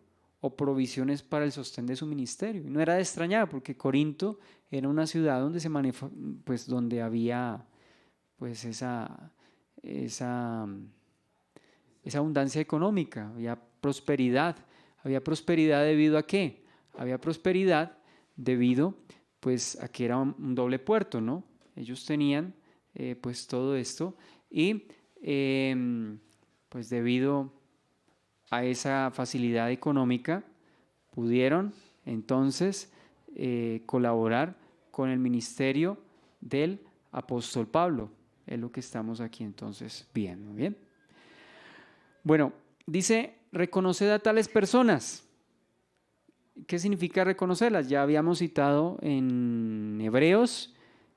o provisiones para el sostén de su ministerio. Y no era de extrañar, porque Corinto era una ciudad donde donde había pues esa abundancia económica, había prosperidad. ¿Había prosperidad debido a qué? Había prosperidad debido pues a que era un doble puerto, ¿no? Ellos tenían pues todo esto y pues debido a esa facilidad económica pudieron entonces colaborar con el ministerio del apóstol Pablo. Es lo que estamos aquí entonces viendo, ¿bien? Bueno, dice, reconoced a tales personas. ¿Qué significa reconocerlas? Ya habíamos citado en Hebreos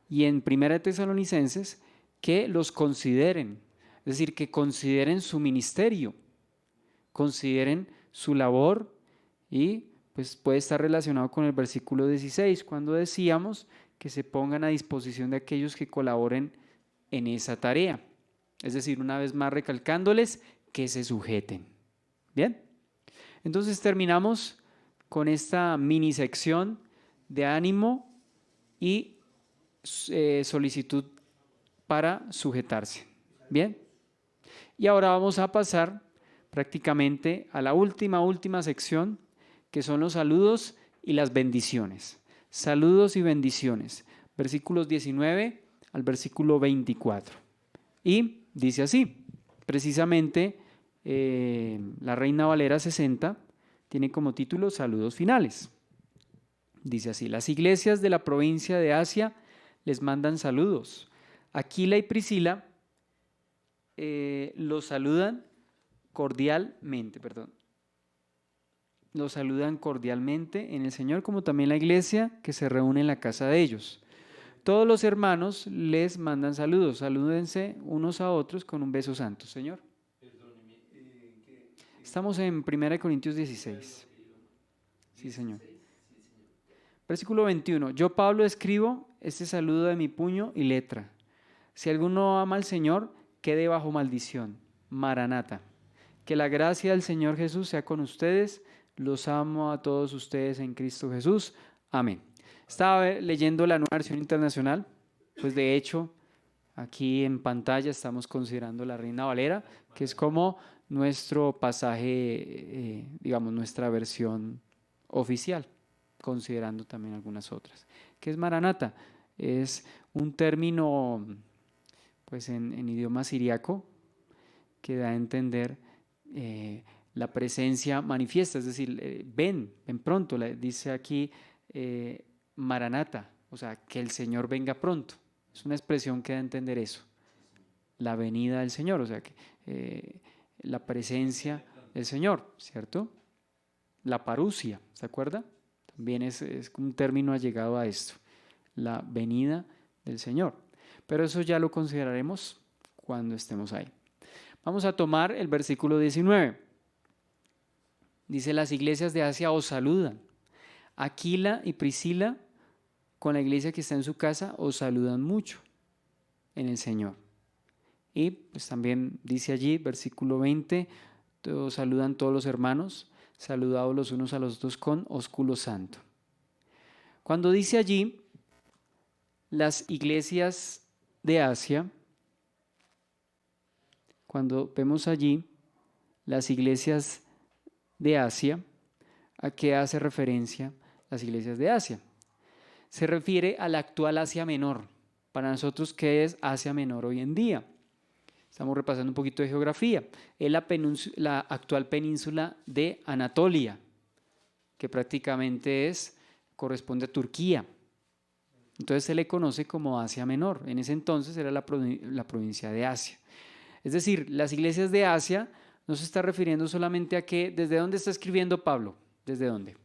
y en Primera de Tesalonicenses que los consideren, es decir, que consideren su ministerio, consideren su labor, y pues puede estar relacionado con el versículo 16, cuando decíamos que se pongan a disposición de aquellos que colaboren en esa tarea. Es decir, una vez más recalcándoles que se sujeten. Bien, entonces terminamos con esta mini sección de ánimo y solicitud para sujetarse. Bien, y ahora vamos a pasar prácticamente a la última sección, que son los saludos y las bendiciones. Saludos y bendiciones, versículos 19 al versículo 24. Y dice así, precisamente la Reina Valera 60 tiene como título Saludos finales. Dice así, las iglesias de la provincia de Asia les mandan saludos. Aquila y Priscila los saludan cordialmente, Los saludan cordialmente en el Señor, como también la iglesia que se reúne en la casa de ellos. Todos los hermanos les mandan saludos. Salúdense unos a otros con un beso santo, Señor. Estamos en 1 Corintios 16. Sí, Señor. Versículo 21. Yo, Pablo, escribo este saludo de mi puño y letra. Si alguno ama al Señor, quede bajo maldición. Maranata. Que la gracia del Señor Jesús sea con ustedes. Los amo a todos ustedes en Cristo Jesús. Amén. Estaba leyendo la Nueva Versión Internacional. Pues de hecho, aquí en pantalla estamos considerando la Reina Valera, que es como nuestro pasaje, digamos, nuestra versión oficial. considerando también algunas otras. ¿Qué es Maranata? Es un término pues en idioma siriaco que da a entender la presencia manifiesta, es decir, ven pronto, dice aquí Maranata, o sea, que el Señor venga pronto. Es una expresión que da a entender eso, la venida del Señor, o sea, que la presencia del Señor, ¿cierto? La parusia, ¿se acuerda? También es un término allegado a esto, la venida del Señor. Pero eso ya lo consideraremos cuando estemos ahí. Vamos a tomar el versículo 19. Dice, las iglesias de Asia os saludan. Aquila y Priscila, con la iglesia que está en su casa, os saludan mucho en el Señor. Y pues también dice allí, versículo 20, os saludan todos los hermanos, saludados los unos a los otros con ósculo santo. Cuando dice allí, las iglesias de Asia, cuando vemos allí las iglesias de Asia, ¿a qué hace referencia las iglesias de Asia? Se refiere a la actual Asia Menor. Para nosotros, ¿qué es Asia Menor hoy en día? Estamos repasando un poquito de geografía. Es la actual península de Anatolia, que prácticamente corresponde a Turquía. Entonces se le conoce como Asia Menor. En ese entonces era la provincia de Asia. Es decir, las iglesias de Asia no se está refiriendo solamente a que, ¿desde dónde está escribiendo Pablo? ¿Desde dónde?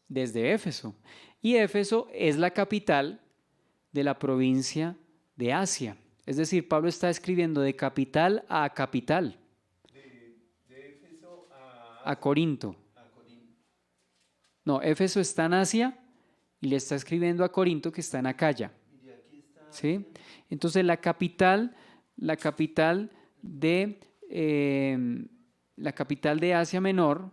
Desde Éfeso. Y Éfeso es la capital de la provincia de Asia. Es decir, Pablo está escribiendo de capital a capital. De Éfeso a Corinto. No, Éfeso está en Asia y le está escribiendo a Corinto, que está en Acaya. ¿Sí? Entonces la capital de Asia Menor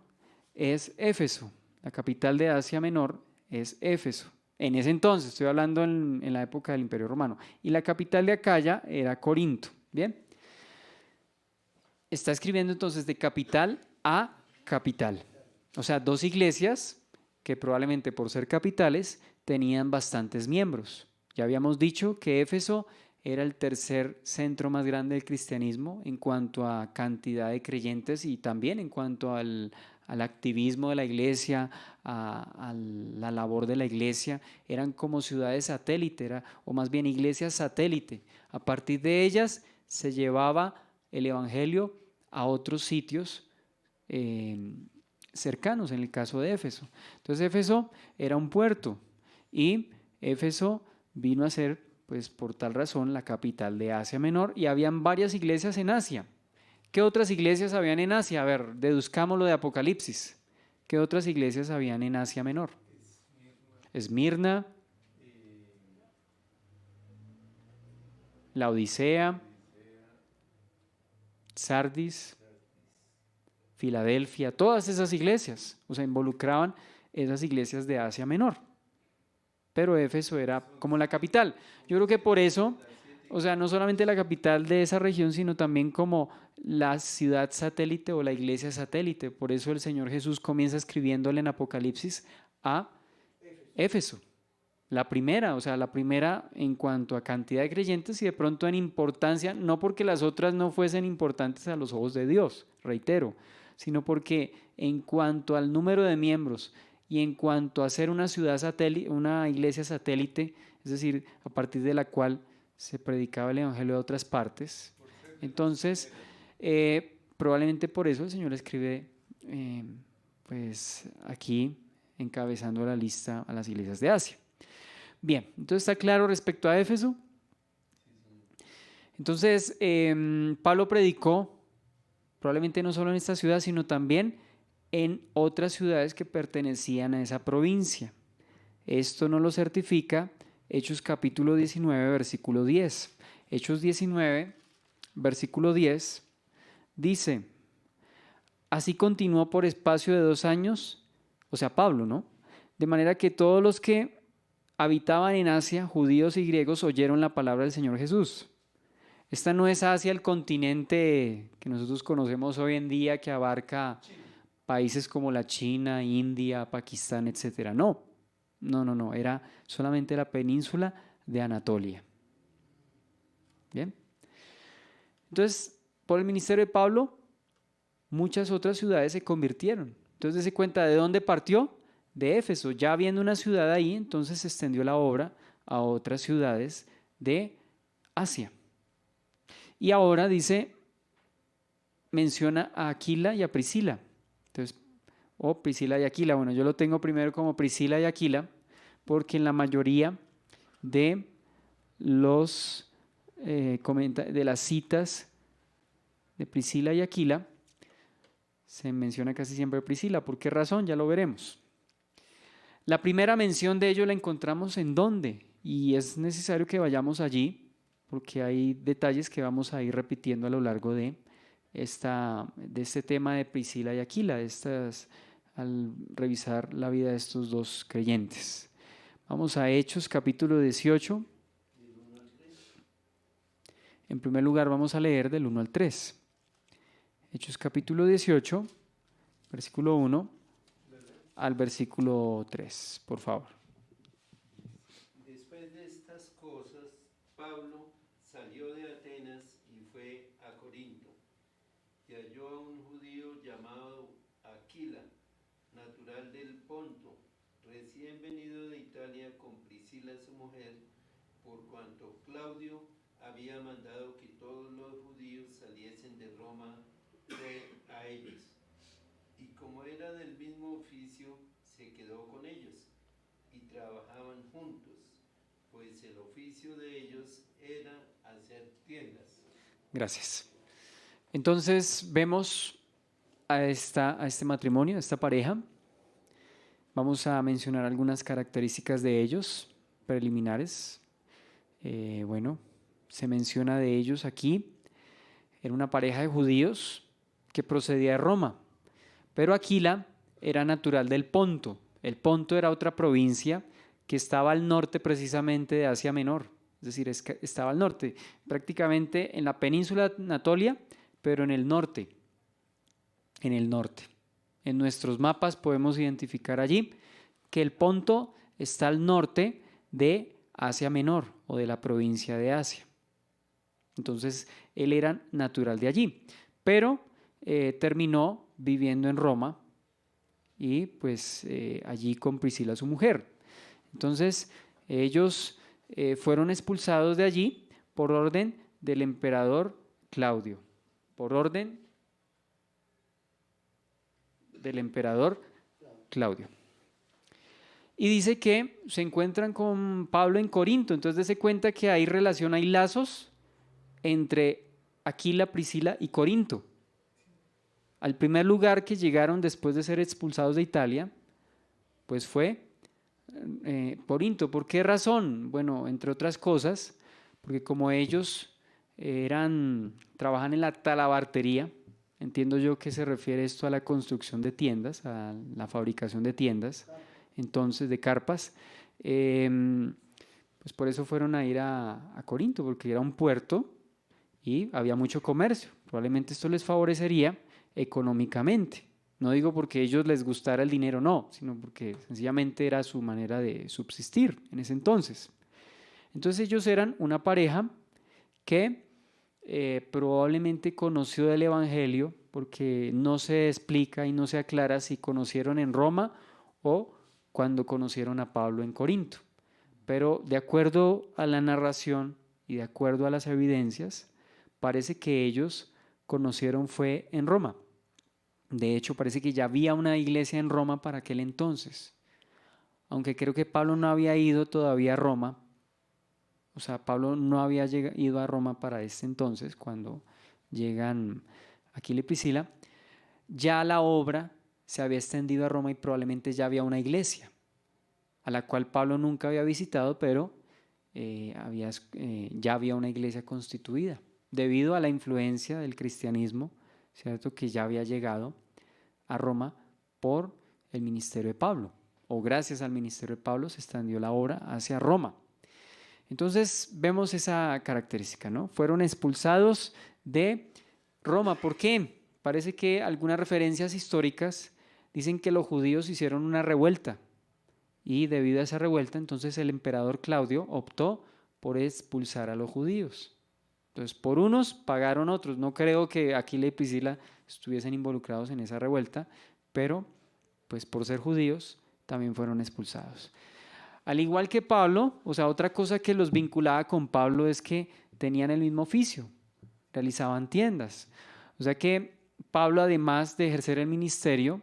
es Éfeso. La capital de Asia Menor es Éfeso. En ese entonces, estoy hablando en la época del Imperio Romano. Y la capital de Acaya era Corinto. ¿Bien? Está escribiendo entonces de capital a capital. O sea, dos iglesias que probablemente por ser capitales tenían bastantes miembros. Ya habíamos dicho que Éfeso era el tercer centro más grande del cristianismo en cuanto a cantidad de creyentes y también en cuanto al activismo de la iglesia, a la labor de la iglesia. Eran como ciudades satélite, o más bien iglesias satélite. A partir de ellas se llevaba el evangelio a otros sitios cercanos, en el caso de Éfeso. Entonces Éfeso era un puerto y Éfeso vino a ser, pues por tal razón, la capital de Asia Menor, y habían varias iglesias en Asia. ¿Qué otras iglesias habían en Asia? A ver, deduzcámoslo de Apocalipsis. ¿Qué otras iglesias habían en Asia Menor? Esmirna, Laodicea, Sardis, Filadelfia, todas esas iglesias, o sea, involucraban esas iglesias de Asia Menor. Pero Éfeso era como la capital. Yo creo que por eso, o sea, no solamente la capital de esa región, sino también como la ciudad satélite o la iglesia satélite. Por eso el Señor Jesús comienza escribiéndole en Apocalipsis a Éfeso. La primera, o sea, la primera en cuanto a cantidad de creyentes y de pronto en importancia, no porque las otras no fuesen importantes a los ojos de Dios, reitero, sino porque en cuanto al número de miembros y en cuanto a ser una ciudad satélite, una iglesia satélite, es decir, a partir de la cual se predicaba el evangelio de otras partes, entonces probablemente por eso el Señor escribe pues aquí encabezando la lista a las iglesias de Asia. Bien, entonces está claro respecto a Éfeso. Entonces Pablo predicó probablemente no solo en esta ciudad, sino también en otras ciudades que pertenecían a esa provincia. Esto nos lo certifica Hechos capítulo 19, versículo 10. Hechos 19, versículo 10, dice, así continuó por espacio de 2 años, o sea, Pablo, ¿no? De manera que todos los que habitaban en Asia, judíos y griegos, oyeron la palabra del Señor Jesús. Esta no es Asia, el continente que nosotros conocemos hoy en día, que abarca países como la China, India, Pakistán, etcétera. No, era solamente la península de Anatolia. Bien. Entonces, por el ministerio de Pablo, muchas otras ciudades se convirtieron. Entonces, se cuenta de dónde partió, de Éfeso. Ya habiendo una ciudad ahí, entonces se extendió la obra a otras ciudades de Asia. Y ahora dice, menciona a Aquila y a Priscila. Entonces, Priscila y Aquila. Bueno, yo lo tengo primero como Priscila y Aquila, porque en la mayoría de de las citas de Priscila y Aquila se menciona casi siempre Priscila. ¿Por qué razón? Ya lo veremos. La primera mención de ello la encontramos en ¿dónde? Y es necesario que vayamos allí porque hay detalles que vamos a ir repitiendo a lo largo de este tema de Priscila y Aquila, al revisar la vida de estos dos creyentes. Vamos a Hechos capítulo 18. En primer lugar vamos a leer del 1 al 3. Hechos capítulo 18, versículo 1 al versículo 3, por favor. Después de estas cosas, Pablo salió de Atenas y fue a Corinto, y halló a un judío llamado Aquila, natural del Ponto, recién venido de Italia con Priscila su mujer, por cuanto Claudio había mandado que todos los judíos saliesen de Roma a ellos. Y como era del mismo oficio, se quedó con ellos, y trabajaban juntos, pues el oficio de ellos era hacer tiendas. Gracias. Entonces vemos a este matrimonio, a esta pareja. Vamos a mencionar algunas características de ellos, preliminares. Se menciona de ellos aquí. Era una pareja de judíos que procedía de Roma, pero Aquila era natural del Ponto. El Ponto era otra provincia que estaba al norte precisamente de Asia Menor, es decir, estaba al norte, prácticamente en la península de Anatolia, pero en el norte. En nuestros mapas podemos identificar allí que el Ponto está al norte de Asia Menor o de la provincia de Asia. Entonces, él era natural de allí, pero terminó viviendo en Roma y pues allí con Priscila su mujer. Entonces, ellos fueron expulsados de allí por orden del emperador Claudio, por orden del emperador Claudio. Y dice que se encuentran con Pablo en Corinto, entonces dése cuenta que hay relación, hay lazos entre Aquila, Priscila y Corinto. Al primer lugar que llegaron después de ser expulsados de Italia, pues fue Corinto. ¿Por qué razón? Bueno, entre otras cosas, porque como ellos trabajan en la talabartería, entiendo yo que se refiere esto a la construcción de tiendas, a la fabricación de tiendas, entonces de carpas, pues por eso fueron a ir a Corinto, porque era un puerto y había mucho comercio. Probablemente esto les favorecería económicamente. No digo porque a ellos les gustara el dinero, no, sino porque sencillamente era su manera de subsistir en ese entonces. Entonces ellos eran una pareja que probablemente conoció del Evangelio, porque no se explica y no se aclara si conocieron en Roma o cuando conocieron a Pablo en Corinto. Pero de acuerdo a la narración y de acuerdo a las evidencias, parece que ellos conocieron fue en Roma. De hecho, parece que ya había una iglesia en Roma para aquel entonces. Aunque creo que Pablo no había ido todavía a Roma. O sea, Pablo no había ido a Roma para este entonces, cuando llegan Aquila y Priscila. Ya la obra se había extendido a Roma y probablemente ya había una iglesia, a la cual Pablo nunca había visitado, pero ya había una iglesia constituida, debido a la influencia del cristianismo, ¿cierto?, que ya había llegado a Roma por el ministerio de Pablo, o gracias al ministerio de Pablo se extendió la obra hacia Roma. Entonces vemos esa característica, ¿no? Fueron expulsados de Roma. ¿Por qué? Parece que algunas referencias históricas dicen que los judíos hicieron una revuelta y debido a esa revuelta entonces el emperador Claudio optó por expulsar a los judíos. Entonces por unos pagaron otros. No creo que Aquila y Priscila estuviesen involucrados en esa revuelta, pero pues por ser judíos también fueron expulsados. Al igual que Pablo, o sea, otra cosa que los vinculaba con Pablo es que tenían el mismo oficio, realizaban tiendas. O sea que Pablo, además de ejercer el ministerio,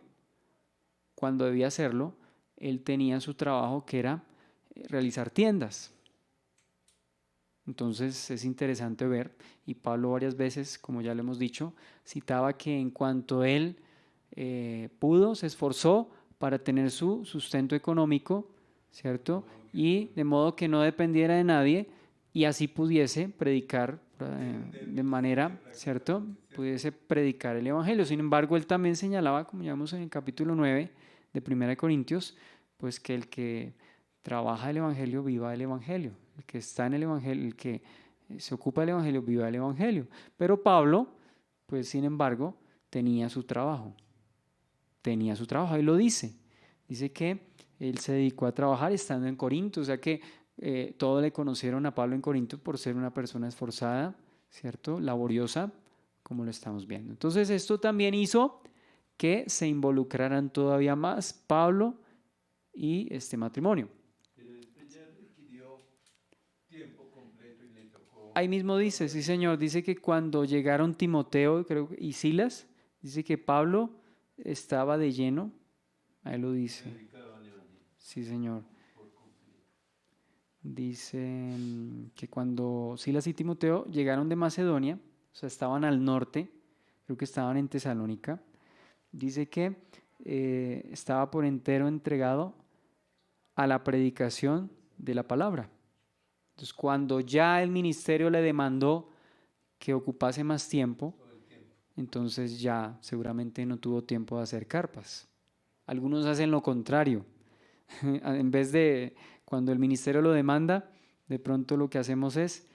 cuando debía hacerlo, él tenía su trabajo que era realizar tiendas. Entonces es interesante ver, y Pablo varias veces, como ya lo hemos dicho, citaba que en cuanto él pudo, se esforzó para tener su sustento económico, ¿cierto? Y de modo que no dependiera de nadie y así pudiese predicar de manera, ¿cierto? Pudiese predicar el Evangelio. Sin embargo, él también señalaba, como ya vemos en el capítulo 9 de 1 Corintios, pues que el que trabaja el Evangelio viva el Evangelio. El que está en el Evangelio, el que se ocupa del Evangelio, viva el Evangelio. Pero Pablo, pues sin embargo, tenía su trabajo. Tenía su trabajo, ahí lo dice. Dice que él se dedicó a trabajar estando en Corinto, o sea que todos le conocieron a Pablo en Corinto por ser una persona esforzada, ¿cierto? Laboriosa, como lo estamos viendo. Entonces esto también hizo que se involucraran todavía más Pablo y este matrimonio. Pero después ya requirió tiempo completo y le tocó. Ahí mismo dice, sí señor, dice que cuando llegaron Timoteo y Silas, dice que Pablo estaba de lleno, ahí lo dice. Sí señor. Dice que cuando Silas y Timoteo llegaron de Macedonia, o sea, estaban al norte, creo que estaban en Tesalónica, dice que estaba por entero entregado a la predicación de la palabra. Entonces, cuando ya el ministerio le demandó que ocupase más tiempo, entonces ya seguramente no tuvo tiempo de hacer carpas. Algunos hacen lo contrario. En vez de, cuando el ministerio lo demanda, de pronto lo que hacemos es,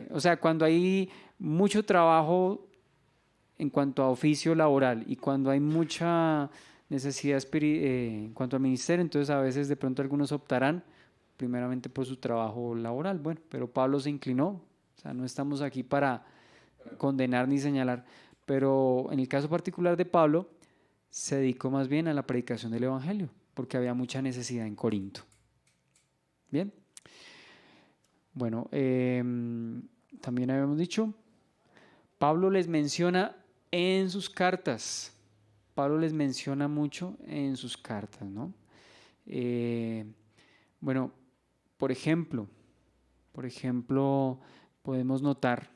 o sea, cuando hay mucho trabajo en cuanto a oficio laboral y cuando hay mucha necesidad en cuanto al ministerio, entonces a veces de pronto algunos optarán primeramente por su trabajo laboral. Bueno, pero Pablo se inclinó, o sea, no estamos aquí para condenar ni señalar, pero en el caso particular de Pablo, se dedicó más bien a la predicación del Evangelio, porque había mucha necesidad en Corinto. Bien. Bueno, también habíamos dicho, Pablo les menciona en sus cartas. Pablo les menciona mucho en sus cartas, ¿no? Bueno, por ejemplo, podemos notar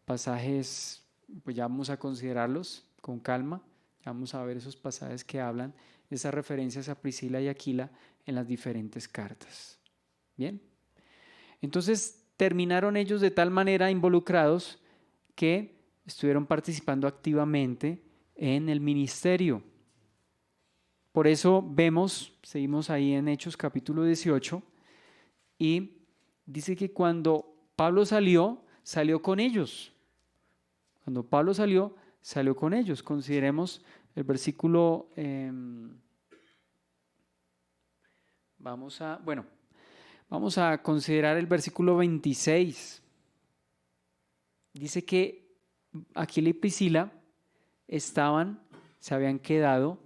pasajes, pues ya vamos a considerarlos con calma, ya vamos a ver esos pasajes que hablan de esas referencias a Priscila y Aquila en las diferentes cartas. Bien, entonces terminaron ellos de tal manera involucrados que estuvieron participando activamente en el ministerio. Por eso seguimos ahí en Hechos capítulo 18, y dice que cuando Pablo salió con ellos. Cuando Pablo salió con ellos. Consideremos el versículo, vamos a considerar el versículo 26. Dice que Aquila y Priscila se habían quedado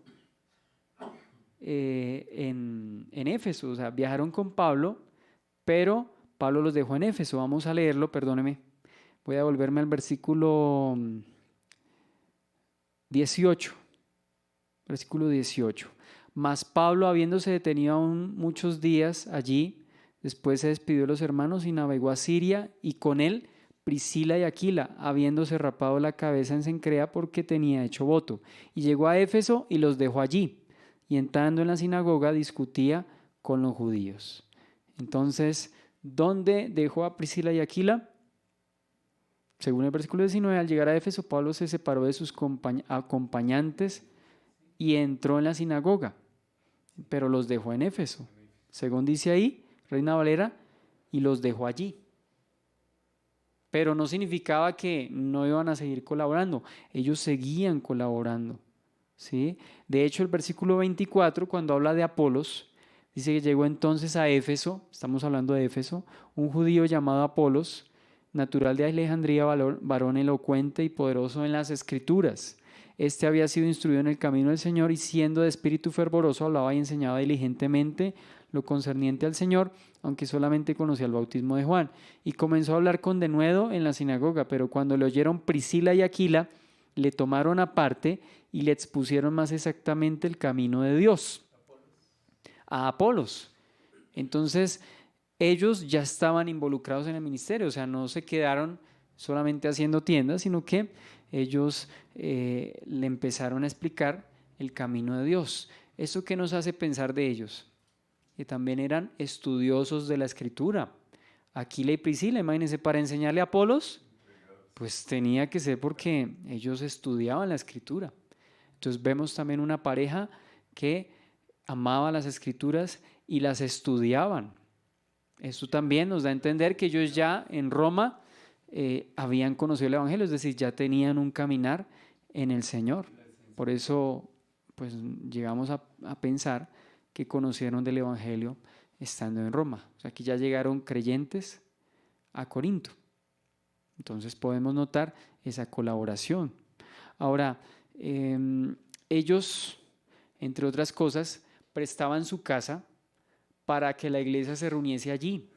en Éfeso, o sea, viajaron con Pablo, pero Pablo los dejó en Éfeso. Vamos a leerlo, perdóneme. Voy a volverme al versículo 18. Versículo 18. Mas Pablo, habiéndose detenido aún muchos días allí, después se despidió de los hermanos y navegó a Siria, y con él Priscila y Aquila, habiéndose rapado la cabeza en Cencrea porque tenía hecho voto. Y llegó a Éfeso y los dejó allí. Y entrando en la sinagoga discutía con los judíos. Entonces, ¿dónde dejó a Priscila y Aquila? Según el versículo 19, al llegar a Éfeso, Pablo se separó de sus acompañantes y entró en la sinagoga, pero los dejó en Éfeso. Según dice ahí, Reina Valera, y los dejó allí. Pero no significaba que no iban a seguir colaborando. Ellos seguían colaborando. ¿sí? De hecho, el versículo 24, cuando habla de Apolos, dice que llegó entonces a Éfeso, estamos hablando de Éfeso, un judío llamado Apolos, natural de Alejandría, varón elocuente y poderoso en las Escrituras. Este había sido instruido en el camino del Señor y siendo de espíritu fervoroso hablaba y enseñaba diligentemente lo concerniente al Señor, aunque solamente conocía el bautismo de Juan. Y comenzó a hablar con denuedo en la sinagoga, pero cuando le oyeron Priscila y Aquila, le tomaron aparte y le expusieron más exactamente el camino de Dios. A Apolos. Entonces, ellos ya estaban involucrados en el ministerio, o sea, no se quedaron solamente haciendo tiendas, sino que ellos le empezaron a explicar el camino de Dios. ¿Eso qué nos hace pensar de ellos? Que también eran estudiosos de la Escritura. Aquila y Priscila, imagínense, para enseñarle a Apolos, pues tenía que ser porque ellos estudiaban la Escritura. Entonces vemos también una pareja que amaba las Escrituras y las estudiaban. Esto también nos da a entender que ellos ya en Roma habían conocido el Evangelio, es decir, ya tenían un caminar en el Señor. Por eso, pues llegamos a pensar que conocieron del Evangelio estando en Roma. O sea, aquí ya llegaron creyentes a Corinto. Entonces podemos notar esa colaboración. Ahora, ellos, entre otras cosas, prestaban su casa para que la iglesia se reuniese allí.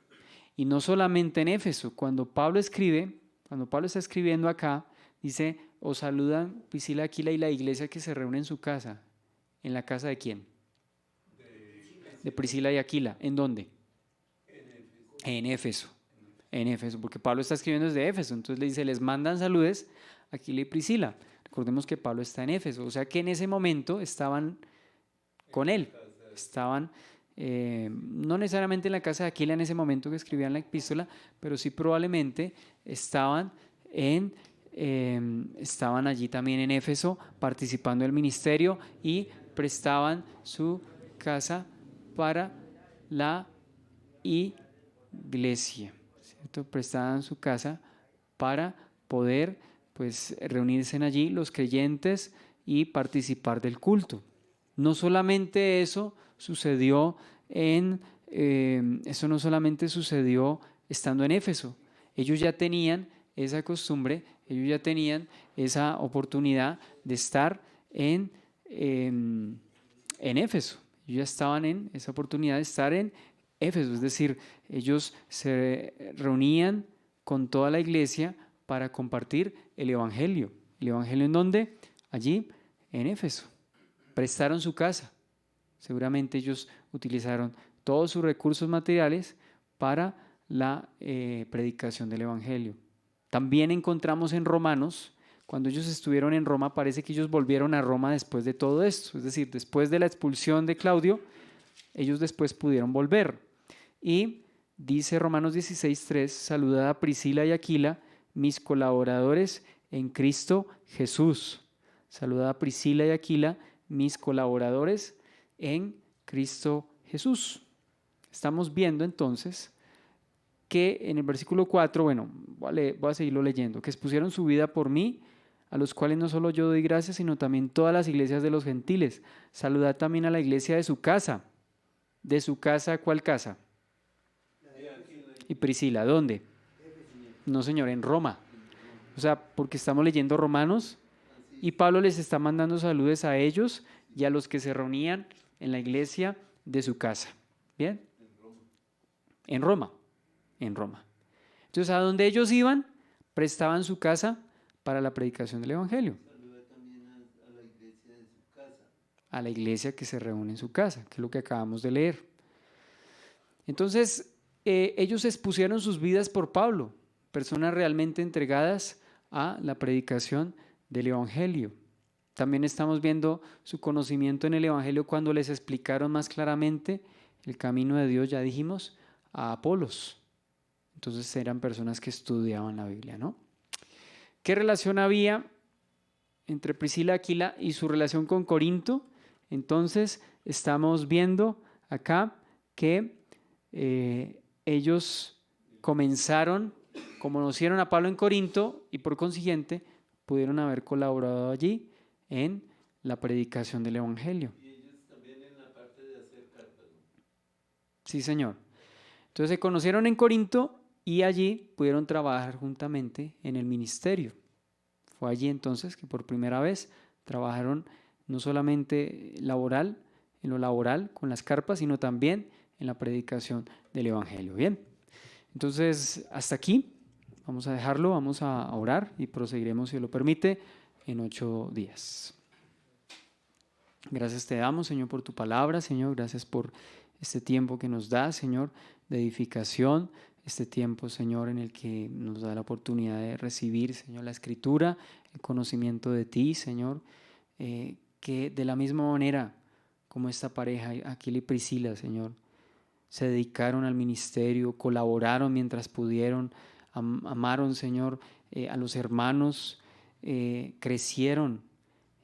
Y no solamente en Éfeso. Cuando Pablo está escribiendo acá, dice, os saludan Priscila, Aquila y la iglesia que se reúne en su casa. ¿En la casa de quién? De Priscila y Aquila. ¿En dónde? En Éfeso. En Éfeso, porque Pablo está escribiendo desde Éfeso. Entonces le dice, les mandan saludes Aquila y Priscila. Recordemos que Pablo está en Éfeso. O sea que en ese momento estaban con él. Estaban no necesariamente en la casa de Aquila en ese momento que escribían la epístola, pero sí probablemente estaban allí también en Éfeso participando del ministerio y prestaban su casa para la iglesia, ¿cierto? Prestaban su casa para poder pues reunirse allí los creyentes y participar del culto. No solamente eso sucedió eso no solamente sucedió estando en Éfeso. Ellos ya tenían esa costumbre, ellos ya tenían esa oportunidad de estar en Éfeso. Ellos ya estaban en esa oportunidad de estar en Éfeso, es decir, ellos se reunían con toda la iglesia para compartir el Evangelio. ¿El Evangelio en dónde? Allí, en Éfeso. Prestaron su casa. Seguramente ellos utilizaron todos sus recursos materiales para la predicación del Evangelio. También encontramos en Romanos, cuando ellos estuvieron en Roma, parece que ellos volvieron a Roma después de todo esto. Es decir, después de la expulsión de Claudio, ellos después pudieron volver. Y dice Romanos 16:3, saludad a Priscila y Aquila, mis colaboradores en Cristo Jesús. Saludad a Priscila y Aquila, mis colaboradores en Cristo Jesús. Estamos viendo entonces que en el versículo 4, voy a seguirlo leyendo, que expusieron su vida por mí, a los cuales no solo yo doy gracias, sino también todas las iglesias de los gentiles. Saludad también a la iglesia de su casa. ¿De su casa cuál casa? Y Priscila, ¿dónde? No, señor, en Roma. O sea, porque estamos leyendo Romanos y Pablo les está mandando saludos a ellos y a los que se reunían en la iglesia de su casa. ¿Bien? En Roma. En Roma. Entonces, a donde ellos iban, prestaban su casa para la predicación del Evangelio. Saluda también a la iglesia de su casa. A la iglesia que se reúne en su casa, que es lo que acabamos de leer. Entonces, ellos expusieron sus vidas por Pablo, personas realmente entregadas a la predicación del Evangelio. También estamos viendo su conocimiento en el Evangelio cuando les explicaron más claramente el camino de Dios, ya dijimos, a Apolos. Entonces eran personas que estudiaban la Biblia, ¿no? ¿Qué relación había entre Priscila, Aquila y su relación con Corinto? Entonces estamos viendo acá que ellos conocieron a Pablo en Corinto y por consiguiente pudieron haber colaborado allí en la predicación del Evangelio. Y ellos también en la parte de hacer cartas, ¿no? Sí, Señor. Entonces se conocieron en Corinto y allí pudieron trabajar juntamente en el ministerio. Fue allí entonces que por primera vez trabajaron no solamente en lo laboral con las carpas, sino también en la predicación del Evangelio. Bien, entonces hasta aquí vamos a dejarlo, vamos a orar y proseguiremos, si lo permite, en 8 días. Gracias te damos, Señor, por tu palabra, Señor, gracias por este tiempo que nos da, Señor, de edificación, este tiempo, Señor, en el que nos da la oportunidad de recibir, Señor, la Escritura, el conocimiento de ti, Señor, que de la misma manera como esta pareja, Aquila y Priscila, Señor, se dedicaron al ministerio, colaboraron mientras pudieron, amaron, Señor, a los hermanos, crecieron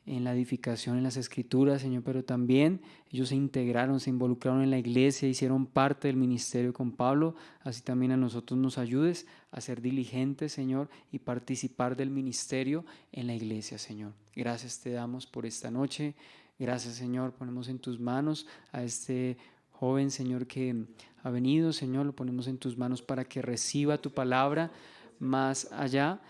en la edificación en las Escrituras, Señor, pero también ellos se integraron, se involucraron en la iglesia, hicieron parte del ministerio con Pablo. Así también a nosotros nos ayudes a ser diligentes, Señor, y participar del ministerio en la iglesia, Señor. Gracias te damos por esta noche. Gracias, Señor, ponemos en tus manos a este joven, Señor, que ha venido, Señor, lo ponemos en tus manos para que reciba tu palabra más allá,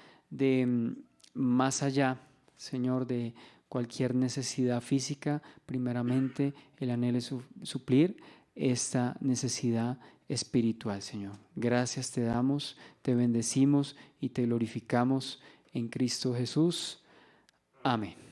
Señor, de cualquier necesidad física. Primeramente, el anhelo es suplir esta necesidad espiritual, Señor. Gracias te damos, te bendecimos y te glorificamos en Cristo Jesús. Amén.